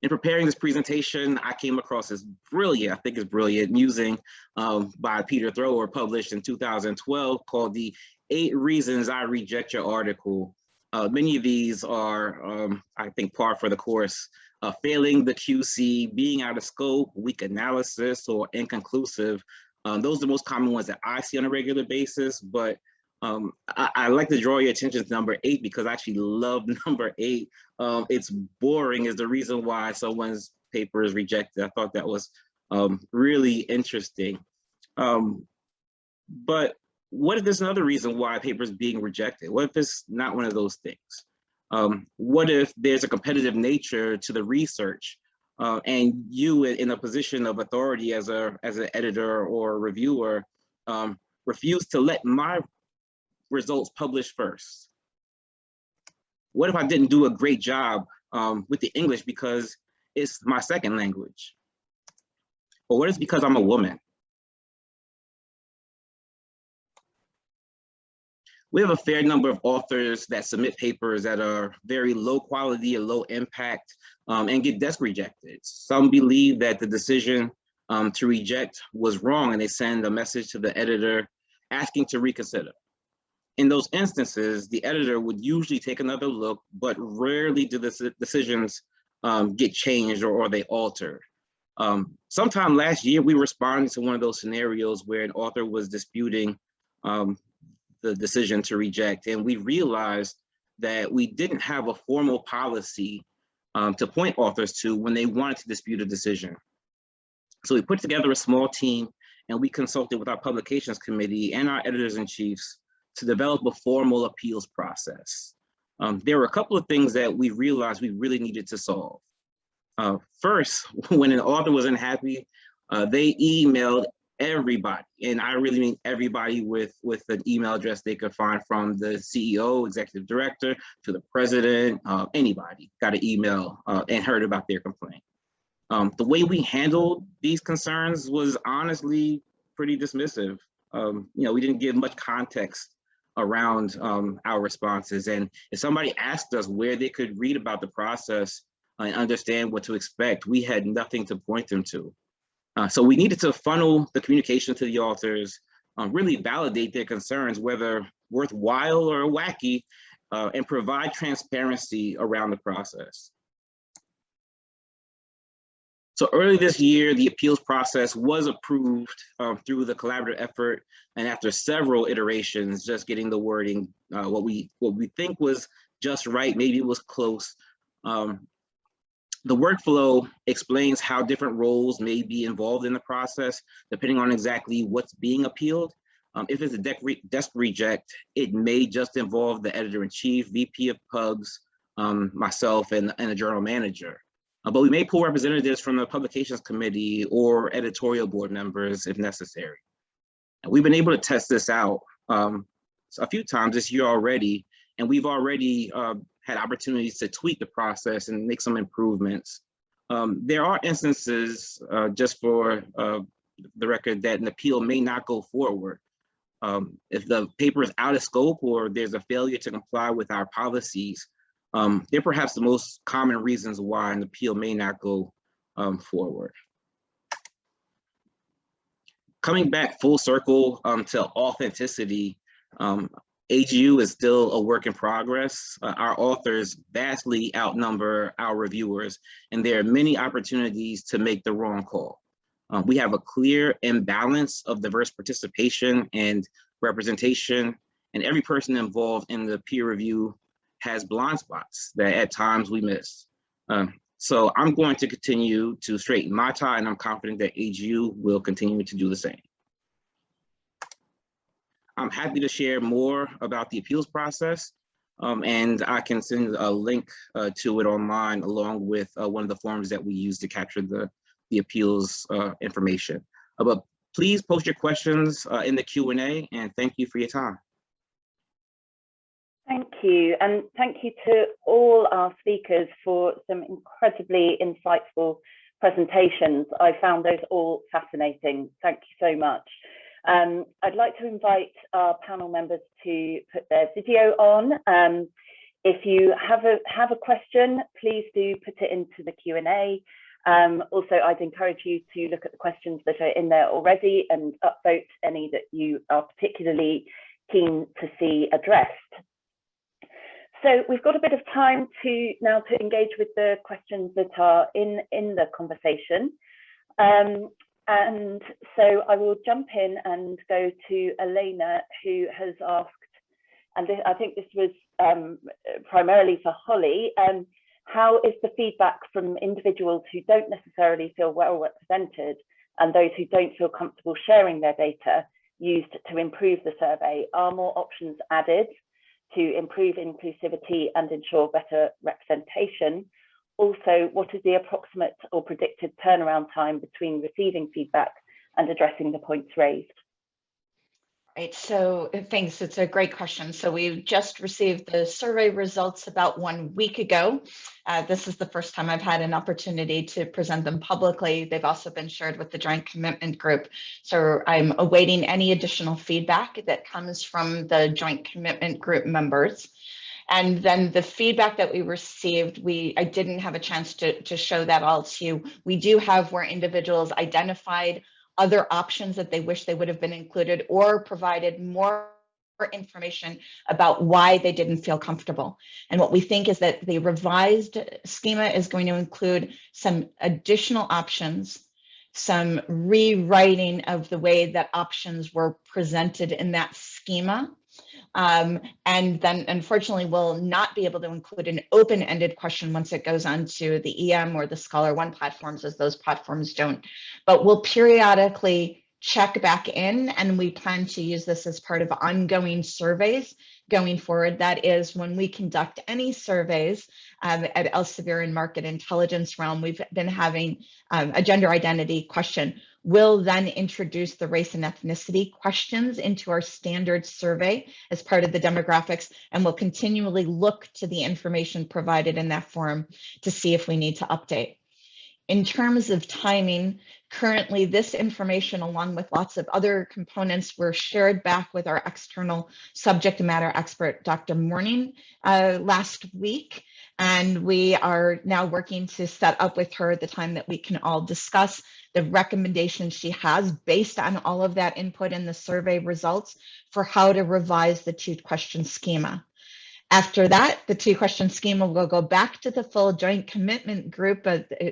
In preparing this presentation, I came across this brilliant, I think it's brilliant, musing by Peter Thrower, published in 2012, called the 8 Reasons I Reject Your Article. Many of these are, I think, par for the course. Failing the QC, being out of scope, weak analysis, or inconclusive. Those are the most common ones that I see on a regular basis, but I like to draw your attention to number 8 because I actually love number 8. It's boring is the reason why someone's paper is rejected. I thought that was really interesting. But what if there's another reason why a paper is being rejected? What if it's not one of those things? What if there's a competitive nature to the research and you in a position of authority as an editor or a reviewer refuse to let my results published first? What if I didn't do a great job with the English because it's my second language? Or what if it's because I'm a woman? We have a fair number of authors that submit papers that are very low quality or low impact and get desk rejected. Some believe that the decision to reject was wrong and they send a message to the editor asking to reconsider. In those instances, the editor would usually take another look, but rarely do the decisions get changed or they altered. Sometime last year, we responded to one of those scenarios where an author was disputing the decision to reject, and we realized that we didn't have a formal policy to point authors to when they wanted to dispute a decision. So we put together a small team and we consulted with our publications committee and our editors-in-chiefs to develop a formal appeals process. There were a couple of things that we realized we really needed to solve. First, when an author was unhappy, they emailed everybody, and I really mean everybody with an email address they could find, from the CEO, executive director, to the president. Anybody got an email and heard about their complaint. The way we handled these concerns was honestly pretty dismissive. We didn't give much context around our responses, and if somebody asked us where they could read about the process and understand what to expect, we had nothing to point them to. So we needed to funnel the communication to the authors, really validate their concerns, whether worthwhile or wacky, and provide transparency around the process. So early this year, the appeals process was approved through the collaborative effort, and after several iterations, just getting the wording, what we think was just right, maybe it was close. The workflow explains how different roles may be involved in the process, depending on exactly what's being appealed. If it's a desk reject, it may just involve the editor-in-chief, VP of Pugs, myself, and a journal manager. But we may pull representatives from the publications committee or editorial board members if necessary. And we've been able to test this out a few times this year already, and we've already had opportunities to tweak the process and make some improvements. There are instances, just for the record, that an appeal may not go forward. If the paper is out of scope or there's a failure to comply with our policies, they're perhaps the most common reasons why an appeal may not go forward. Coming back full circle to authenticity, AGU is still a work in progress. Our authors vastly outnumber our reviewers, and there are many opportunities to make the wrong call. We have a clear imbalance of diverse participation and representation, and every person involved in the peer review has blind spots that at times we miss. So I'm going to continue to straighten my tie, and I'm confident that AGU will continue to do the same. I'm happy to share more about the appeals process, and I can send a link to it online along with one of the forms that we use to capture the appeals information. But please post your questions in the Q&A, and thank you for your time. Thank you, and thank you to all our speakers for some incredibly insightful presentations. I found those all fascinating. Thank you so much. I'd like to invite our panel members to put their video on. If you have a question, please do put it into the Q&A. Also, I'd encourage you to look at the questions that are in there already and upvote any that you are particularly keen to see addressed. So we've got a bit of time now to engage with the questions that are in the conversation. And so I will jump in and go to Elena, who has asked, and I think this was primarily for Holly, how is the feedback from individuals who don't necessarily feel well represented and those who don't feel comfortable sharing their data used to improve the survey? Are more options added to improve inclusivity and ensure better representation? Also, what is the approximate or predicted turnaround time between receiving feedback and addressing the points raised? Right, so thanks, it's a great question. So we've just received the survey results about 1 week ago. This is the first time I've had an opportunity to present them publicly. They've also been shared with the Joint Commitment Group. So I'm awaiting any additional feedback that comes from the Joint Commitment Group members. And then the feedback that we received, I didn't have a chance to show that all to you. We do have where individuals identified other options that they wish they would have been included or provided more information about why they didn't feel comfortable. And what we think is that the revised schema is going to include some additional options, some rewriting of the way that options were presented in that schema. And then unfortunately we'll not be able to include an open-ended question once it goes on to the EM or the Scholar One platforms, as those platforms don't. But we'll periodically check back in, and we plan to use this as part of ongoing surveys going forward. That is, when we conduct any surveys at Elsevier and Market Intelligence realm, we've been having a gender identity question. We'll then introduce the race and ethnicity questions into our standard survey as part of the demographics, and we'll continually look to the information provided in that form to see if we need to update. In terms of timing, currently this information, along with lots of other components, were shared back with our external subject matter expert, Dr. Morning, last week. And we are now working to set up with her the time that we can all discuss the recommendations she has based on all of that input in the survey results for how to revise the 2-question schema. After that, the 2-question schema will go back to the full Joint Commitment Group,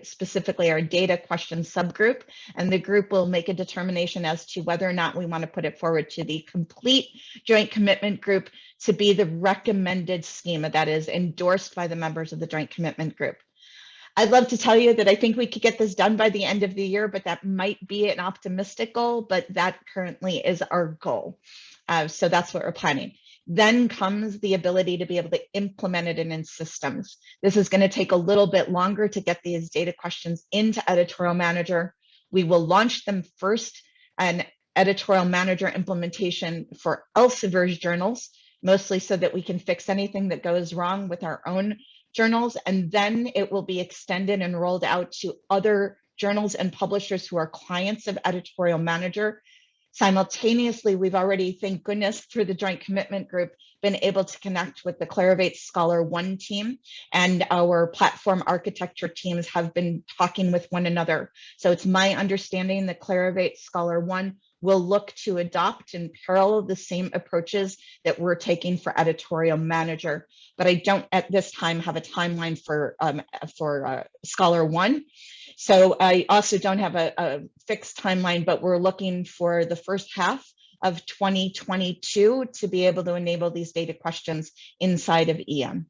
specifically our data question subgroup, and the group will make a determination as to whether or not we want to put it forward to the complete Joint Commitment Group to be the recommended schema that is endorsed by the members of the Joint Commitment Group. I'd love to tell you that I think we could get this done by the end of the year, but that might be an optimistic goal, but that currently is our goal. So that's what we're planning. Then comes the ability to be able to implement it in systems. This is going to take a little bit longer to get these data questions into Editorial Manager. We will launch them first, an Editorial Manager implementation for Elsevier's journals, mostly so that we can fix anything that goes wrong with our own journals, and then it will be extended and rolled out to other journals and publishers who are clients of Editorial Manager. Simultaneously, we've already, thank goodness, through the Joint Commitment Group, been able to connect with the Clarivate Scholar One team, and our platform architecture teams have been talking with one another. So it's my understanding that Clarivate Scholar One will look to adopt in parallel the same approaches that we're taking for Editorial Manager. But I don't at this time have a timeline for Scholar One. So I also don't have a fixed timeline, but we're looking for the first half of 2022 to be able to enable these data questions inside of EM.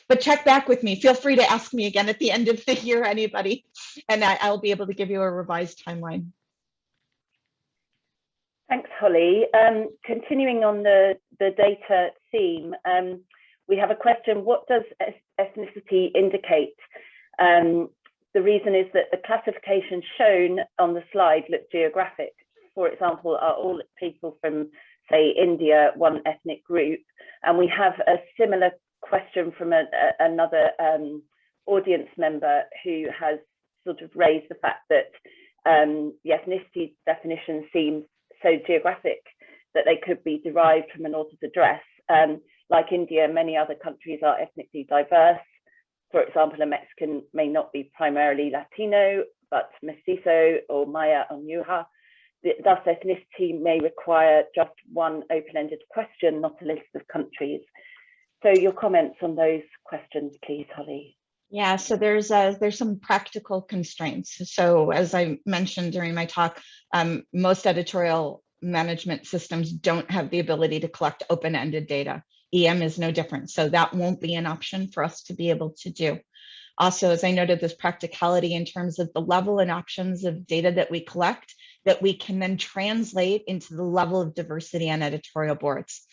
But check back with me. Feel free to ask me again at the end of the year, anybody, and I'll be able to give you a revised timeline. Thanks, Holly. Continuing on the data theme, we have a question: what does ethnicity indicate? The reason is that the classification shown on the slide look geographic. For example, are all people from, say, India one ethnic group? And we have a similar question from another audience member who has sort of raised the fact that the ethnicity definition seems so geographic that they could be derived from an author's address. Like India, many other countries are ethnically diverse. For example, a Mexican may not be primarily Latino, but mestizo or Maya or Nuha. Thus, ethnicity may require just one open-ended question, not a list of countries. So your comments on those questions, please, Holly. Yeah, so there's some practical constraints. So as I mentioned during my talk, most editorial management systems don't have the ability to collect open-ended data. EM is no different, so that won't be an option for us to be able to do. Also, as I noted, there's practicality in terms of the level and options of data that we collect that we can then translate into the level of diversity on editorial boards.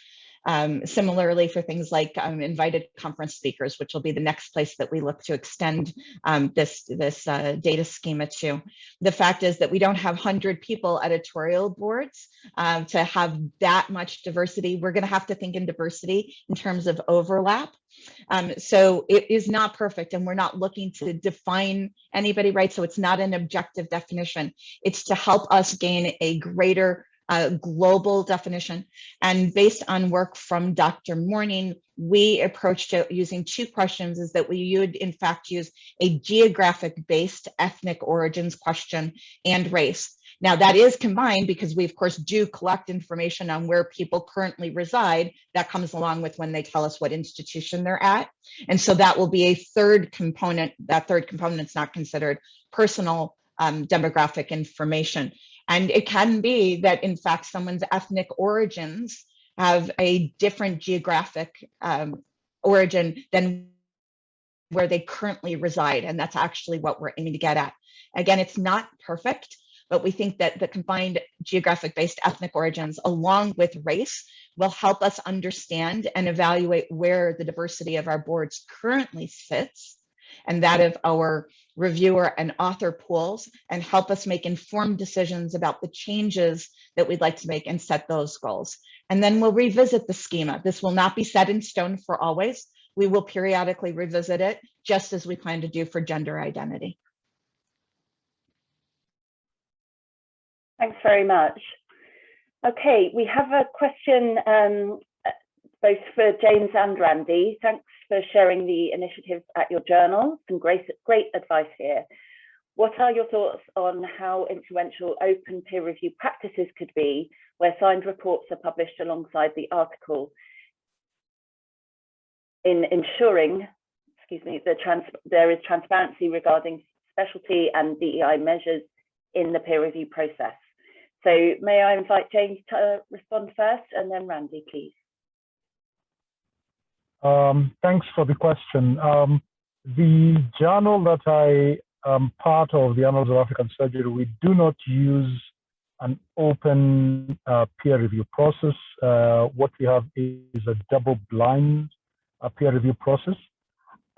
Similarly for things like invited conference speakers, which will be the next place that we look to extend this data schema to. The fact is that we don't have 100 people editorial boards to have that much diversity. We're going to have to think in diversity in terms of overlap. So it is not perfect, and we're not looking to define anybody, right? So it's not an objective definition. It's to help us gain a greater global definition. And based on work from Dr. Morning, we approached it using two questions: is that we would in fact use a geographic-based ethnic origins question and race. Now that is combined because we of course do collect information on where people currently reside. That comes along with when they tell us what institution they're at. And so that will be a third component. That third component is not considered personal demographic information. And it can be that, in fact, someone's ethnic origins have a different geographic origin than where they currently reside. And that's actually what we're aiming to get at. Again, it's not perfect, but we think that the combined geographic-based ethnic origins, along with race, will help us understand and evaluate where the diversity of our boards currently sits, and that of our reviewer and author pools, and help us make informed decisions about the changes that we'd like to make and set those goals. And then we'll revisit the schema. This will not be set in stone for always. We will periodically revisit it, just as we plan to do for gender identity. Thanks very much. Okay, we have a question both for James and Randy. Thanks for sharing the initiatives at your journal. Some great advice here. What are your thoughts on how influential open peer review practices could be, where signed reports are published alongside the article, in ensuring, there is transparency regarding specialty and DEI measures in the peer review process? So may I invite James to respond first, and then Randy, please. Thanks for the question. The journal that I am part of, the Annals of African Surgery, we do not use an open peer review process. What we have is a double-blind peer review process.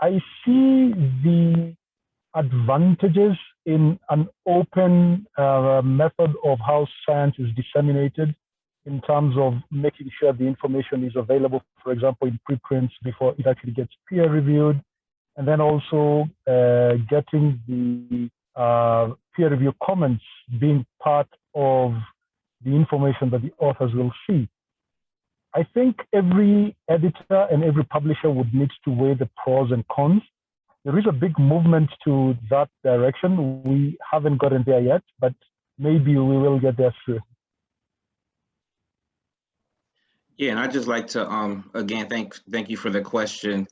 I see the advantages in an open method of how science is disseminated in terms of making sure the information is available, for example, in preprints before it actually gets peer reviewed, and then also getting the peer review comments being part of the information that the authors will see. I think every editor and every publisher would need to weigh the pros and cons. There is a big movement to that direction. We haven't gotten there yet, but maybe we will get there soon. Yeah, and I'd just like to, again, thank you for the question.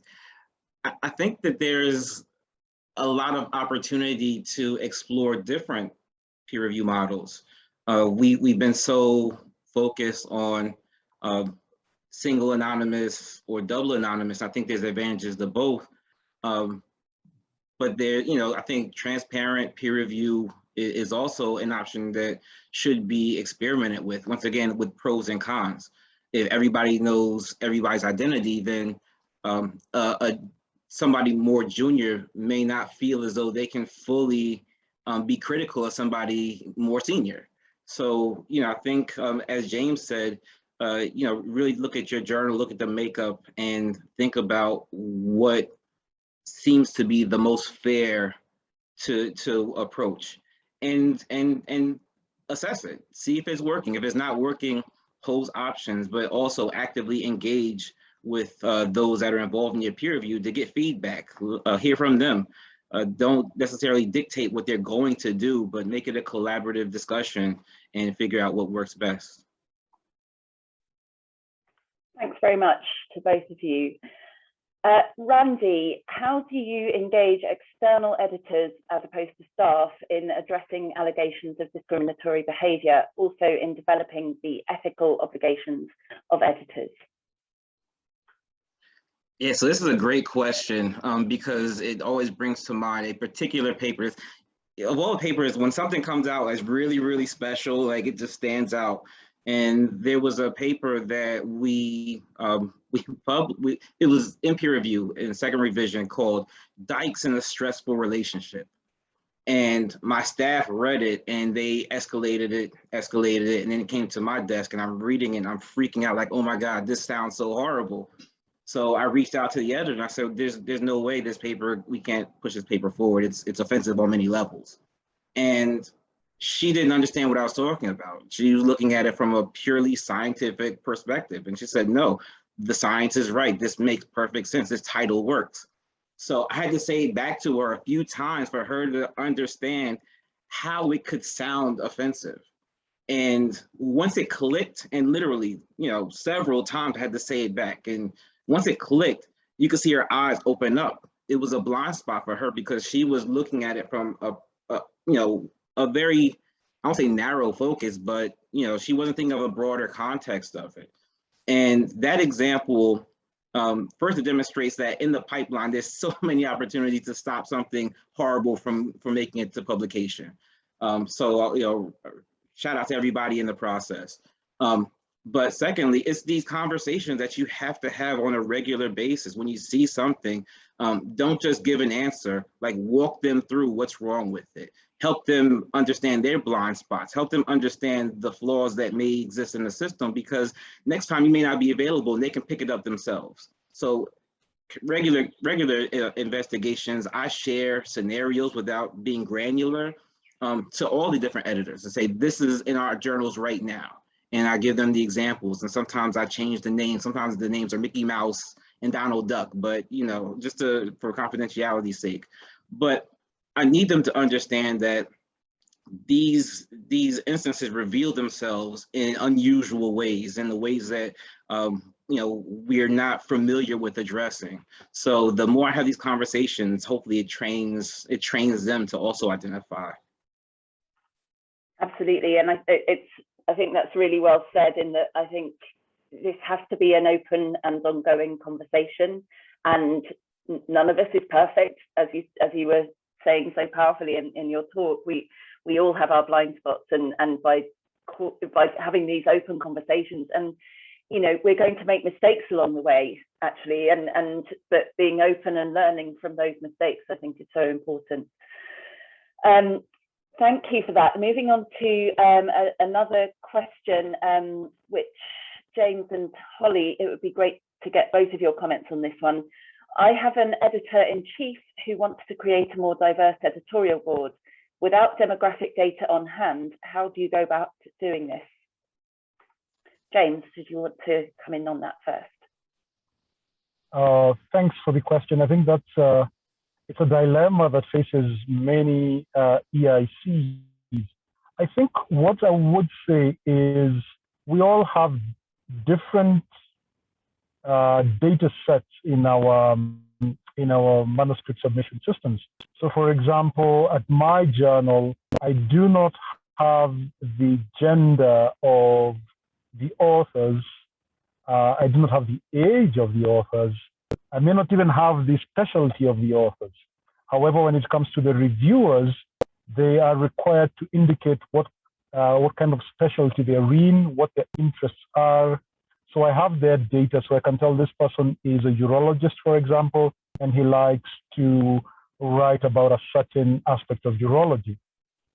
I think that there's a lot of opportunity to explore different peer review models. We've been so focused on single anonymous or double anonymous. I think there's advantages to both. But there, I think transparent peer review is also an option that should be experimented with, once again, with pros and cons. If everybody knows everybody's identity, then somebody more junior may not feel as though they can fully be critical of somebody more senior. So, I think, as James said, really look at your journal, look at the makeup, and think about what seems to be the most fair to approach, and assess it, see if it's working. If it's not working, pose options, but also actively engage with those that are involved in your peer review to get feedback, hear from them. Don't necessarily dictate what they're going to do, but make it a collaborative discussion and figure out what works best. Thanks very much to both of you. Ramsey, how do you engage external editors as opposed to staff in addressing allegations of discriminatory behaviour, also in developing the ethical obligations of editors? Yeah, so this is a great question because it always brings to mind a particular paper. Of all the papers, when something comes out as really, really special, like it just stands out. And there was a paper that it was in peer review in second revision called Dykes in a Stressful Relationship. And my staff read it and they escalated it, and then it came to my desk and I'm reading it and I'm freaking out like, oh my God, this sounds so horrible. So I reached out to the editor and I said, there's no way this paper, we can't push this paper forward. It's offensive on many levels. And she didn't understand what I was talking about. She was looking at it from a purely scientific perspective. And she said, no, the science is right. This makes perfect sense. This title works. So I had to say it back to her a few times for her to understand how it could sound offensive. And once it clicked, and literally, several times I had to say it back. And once it clicked, you could see her eyes open up. It was a blind spot for her because she was looking at it from a very, I don't say narrow focus, but she wasn't thinking of a broader context of it. And that example, first it demonstrates that in the pipeline, there's so many opportunities to stop something horrible from making it to publication. So shout out to everybody in the process. But secondly, it's these conversations that you have to have on a regular basis. When you see something, don't just give an answer, like walk them through what's wrong with it. Help them understand their blind spots, help them understand the flaws that may exist in the system, because next time you may not be available and they can pick it up themselves. So regular investigations, I share scenarios without being granular to all the different editors and say, this is in our journals right now. And I give them the examples. And sometimes I change the names. Sometimes the names are Mickey Mouse and Donald Duck, but just for confidentiality's sake. But I need them to understand that these instances reveal themselves in unusual ways, in the ways that we're not familiar with addressing. So the more I have these conversations, hopefully it trains them to also identify. Absolutely, and I think that's really well said, in that I think this has to be an open and ongoing conversation. And none of us is perfect, as you were saying so powerfully in your talk. We all have our blind spots, and by having these open conversations, and you know, we're going to make mistakes along the way, actually, but being open and learning from those mistakes, I think, is so important. Thank you for that. Moving on to another question, which James and Holly, it would be great to get both of your comments on this one. I have an editor-in-chief who wants to create a more diverse editorial board. Without demographic data on hand, how do you go about doing this? James, did you want to come in on that first? Thanks for the question. I think that's it's a dilemma that faces many EICs. I think what I would say is we all have different data sets in our manuscript submission systems. So for example, at my journal, I do not have the gender of the authors. I do not have the age of the authors. I may not even have the specialty of the authors. However, when it comes to the reviewers, they are required to indicate what kind of specialty they're in, what their interests are. So I have their data, so I can tell this person is a urologist, for example, and he likes to write about a certain aspect of urology.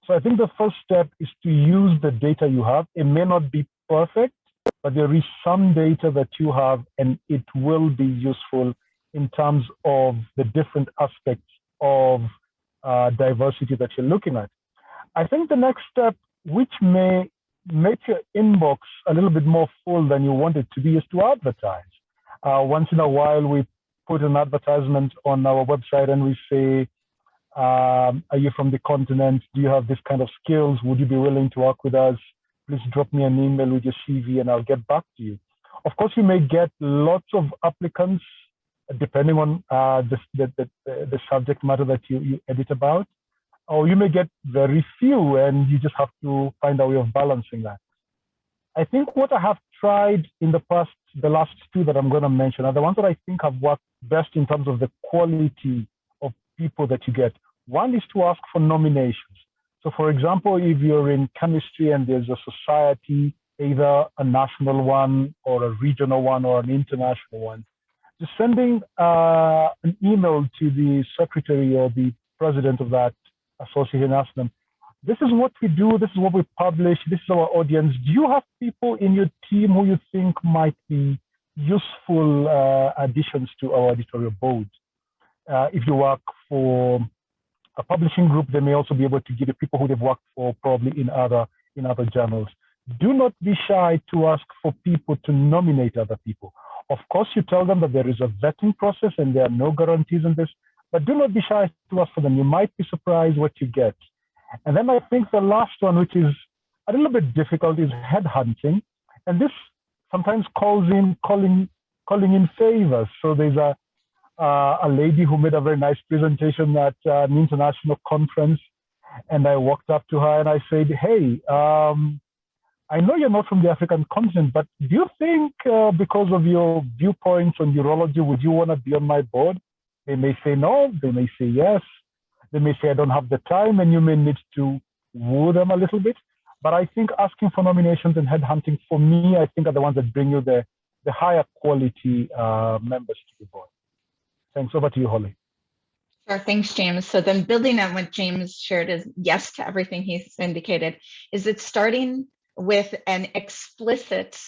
So I think the first step is to use the data you have. It may not be perfect, but there is some data that you have, and it will be useful in terms of the different aspects of diversity that you're looking at. I think the next step, which may make your inbox a little bit more full than you want it to be, is to advertise. Once in a while, we put an advertisement on our website and we say, are you from the continent? Do you have this kind of skills? Would you be willing to work with us? Please drop me an email with your CV and I'll get back to you. Of course, you may get lots of applicants depending on the subject matter that you edit about, or you may get very few and you just have to find a way of balancing that. I think what I have tried in the past, the last two that I'm going to mention, are the ones that I think have worked best in terms of the quality of people that you get. One is to ask for nominations. So for example, if you're in chemistry and there's a society, either a national one or a regional one or an international one, just sending an email to the secretary or the president of that association, ask them, this is what we do, this is what we publish, this is our audience. Do you have people in your team who you think might be useful additions to our editorial board? If you work for a publishing group, they may also be able to give you people who they've worked for probably in other journals. Do not be shy to ask for people to nominate other people. Of course, you tell them that there is a vetting process and there are no guarantees in this, but do not be shy to ask for them. You might be surprised what you get. And then I think the last one, which is a little bit difficult, is headhunting. And this sometimes calling in favors. So there's a lady who made a very nice presentation at an international conference. And I walked up to her and I said, hey, I know you're not from the African continent, but do you think because of your viewpoints on urology, would you want to be on my board? They may say no, they may say yes. They may say, I don't have the time, and you may need to woo them a little bit. But I think asking for nominations and headhunting, for me, I think are the ones that bring you the higher quality members to the board. Thanks. Over to you, Holly. Sure. Thanks, James. So then building on what James shared is yes to everything he's indicated, is it starting with an explicit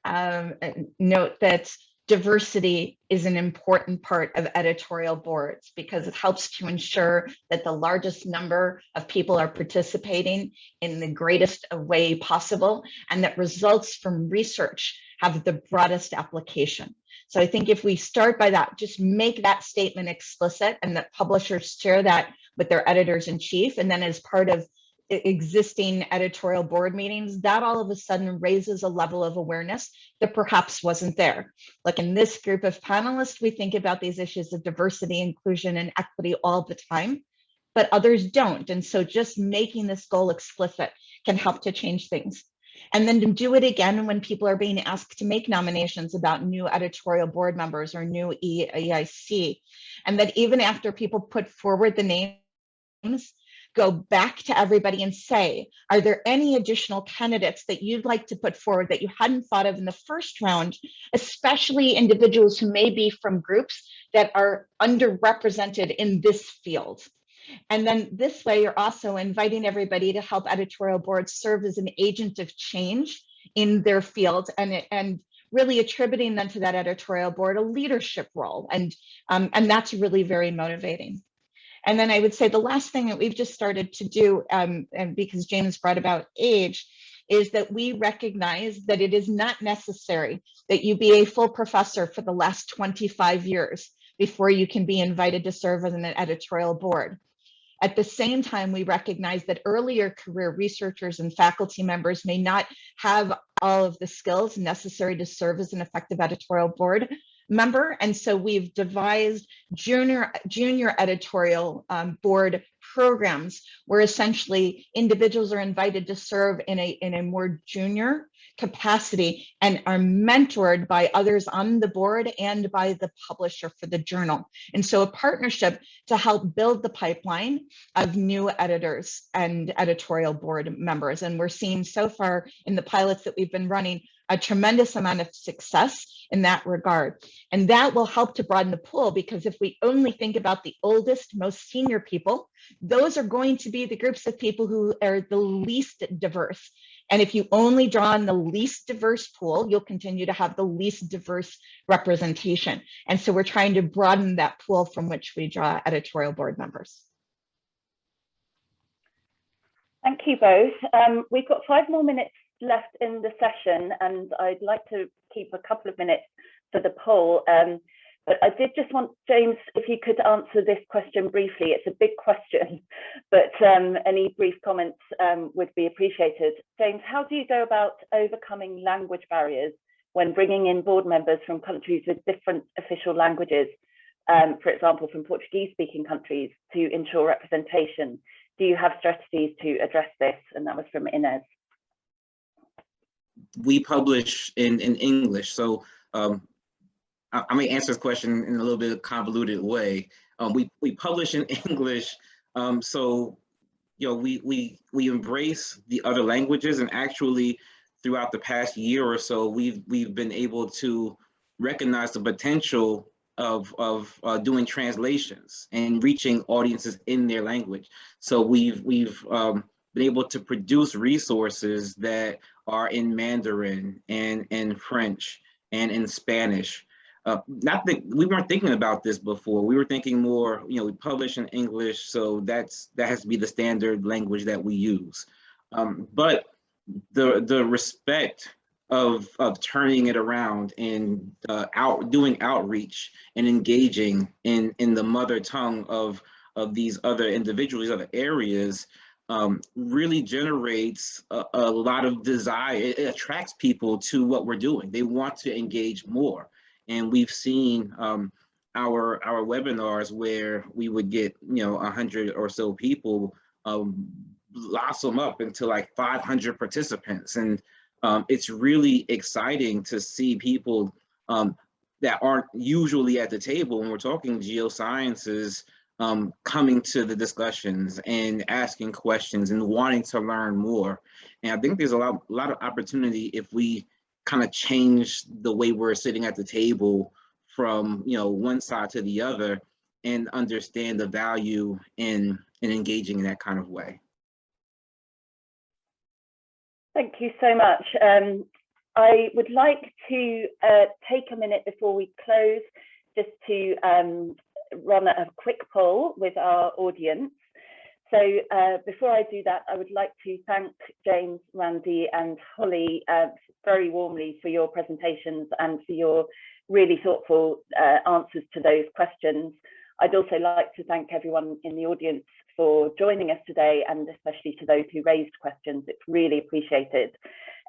note that diversity is an important part of editorial boards because it helps to ensure that the largest number of people are participating in the greatest way possible and that results from research have the broadest application. So I think if we start by that, just make that statement explicit and that publishers share that with their editors-in-chief, and then as part of existing editorial board meetings, that all of a sudden raises a level of awareness that perhaps wasn't there. Like in this group of panelists, we think about these issues of diversity, inclusion, and equity all the time, but others don't. And so just making this goal explicit can help to change things. And then to do it again when people are being asked to make nominations about new editorial board members or new EIC. And that even after people put forward the names, go back to everybody and say, are there any additional candidates that you'd like to put forward that you hadn't thought of in the first round, especially individuals who may be from groups that are underrepresented in this field? And then this way, you're also inviting everybody to help editorial boards serve as an agent of change in their field and really attributing them to that editorial board a leadership role. And that's really very motivating. And then I would say the last thing that we've just started to do, and because James brought about age, is that we recognize that it is not necessary that you be a full professor for the last 25 years before you can be invited to serve as an editorial board. At the same time, we recognize that earlier career researchers and faculty members may not have all of the skills necessary to serve as an effective editorial board member. And so we've devised junior editorial board programs where essentially individuals are invited to serve in a more junior capacity and are mentored by others on the board and by the publisher for the journal. And so a partnership to help build the pipeline of new editors and editorial board members. And we're seeing so far in the pilots that we've been running a tremendous amount of success in that regard. And that will help to broaden the pool, because if we only think about the oldest, most senior people, those are going to be the groups of people who are the least diverse. And if you only draw on the least diverse pool, you'll continue to have the least diverse representation. And so we're trying to broaden that pool from which we draw editorial board members. Thank you both. We've got 5 more minutes left in the session, and I'd like to keep a couple of minutes for the poll. But I did just want, James, if you could answer this question briefly. It's a big question, but any brief comments would be appreciated. James, how do you go about overcoming language barriers when bringing in board members from countries with different official languages, for example, from Portuguese-speaking countries, to ensure representation? Do you have strategies to address this? And that was from Inez. We publish in English, so I may answer this question in a little bit of a convoluted way. We publish in English, so we embrace the other languages, and actually throughout the past year or so, we've been able to recognize the potential of doing translations and reaching audiences in their language. So we've been able to produce resources that are in Mandarin and in French and in Spanish. Not that we weren't thinking about this before. We were thinking more, we publish in English, so that has to be the standard language that we use. But the respect of turning it around and doing outreach and engaging in the mother tongue of these other individuals, other areas, really generates a lot of desire. It attracts people to what we're doing. They want to engage more. And we've seen our webinars where we would get 100 or so people blossom up into like 500 participants. And it's really exciting to see people that aren't usually at the table when we're talking geosciences coming to the discussions and asking questions and wanting to learn more. And I think there's a lot of opportunity if we kind of change the way we're sitting at the table from one side to the other and understand the value in engaging in that kind of way. Thank you so much. I would like to take a minute before we close just to run a quick poll with our audience. So before I do that, I would like to thank James, Randy and Holly very warmly for your presentations and for your really thoughtful answers to those questions. I'd also like to thank everyone in the audience for joining us today, and especially to those who raised questions. It's really appreciated.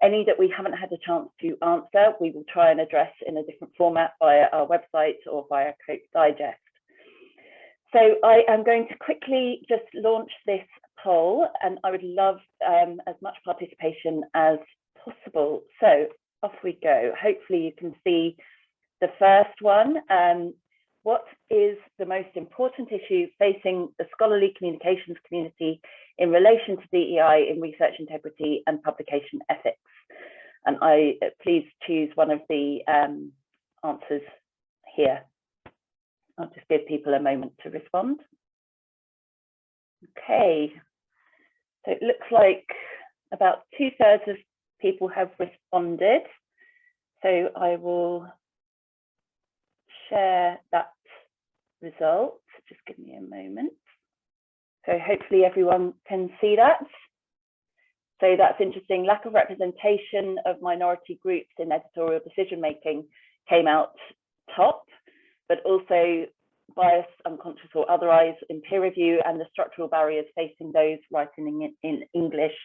Any that we haven't had a chance to answer, we will try and address in a different format via our website or via Cope Digest. So I am going to quickly just launch this poll, and I would love as much participation as possible. So off we go. Hopefully you can see the first one. What is the most important issue facing the scholarly communications community in relation to DEI in research integrity and publication ethics? And please choose one of the answers here. I'll just give people a moment to respond. Okay, so it looks like about 2/3 of people have responded. So I will share that result. Just give me a moment. So hopefully everyone can see that. So that's interesting. Lack of representation of minority groups in editorial decision making came out top, but also bias, unconscious or otherwise in peer review, and the structural barriers facing those writing in English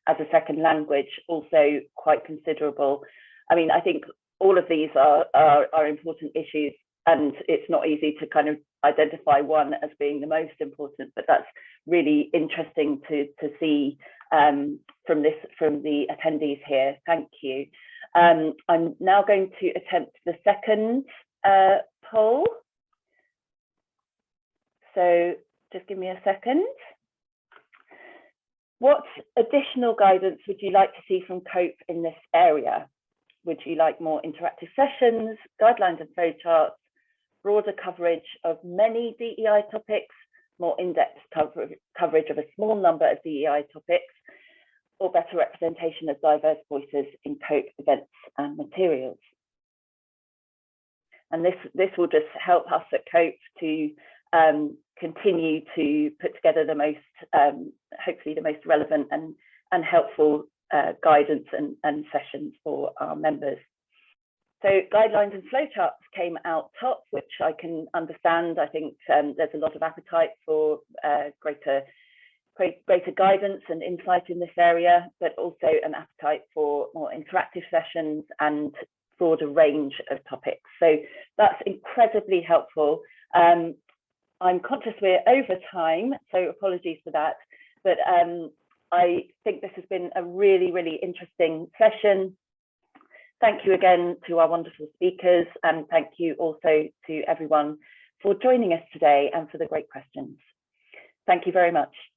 as a second language also quite considerable. I mean, I think all of these are important issues, and it's not easy to kind of identify one as being the most important, but that's really interesting to see from the attendees here. Thank you. I'm now going to attempt the second poll. So just give me a second. What additional guidance would you like to see from COPE in this area? Would you like more interactive sessions, guidelines and flowcharts, broader coverage of many DEI topics, more in-depth coverage of a small number of DEI topics, or better representation of diverse voices in COPE events and materials? And this will just help us at COPE to continue to put together the most, hopefully the most relevant and helpful guidance and sessions for our members. So guidelines and flowcharts came out top, which I can understand. I think there's a lot of appetite for greater guidance and insight in this area, but also an appetite for more interactive sessions and broader range of topics. So that's incredibly helpful. I'm conscious we're over time, so apologies for that. But I think this has been a really, really interesting session. Thank you again to our wonderful speakers, and thank you also to everyone for joining us today and for the great questions. Thank you very much.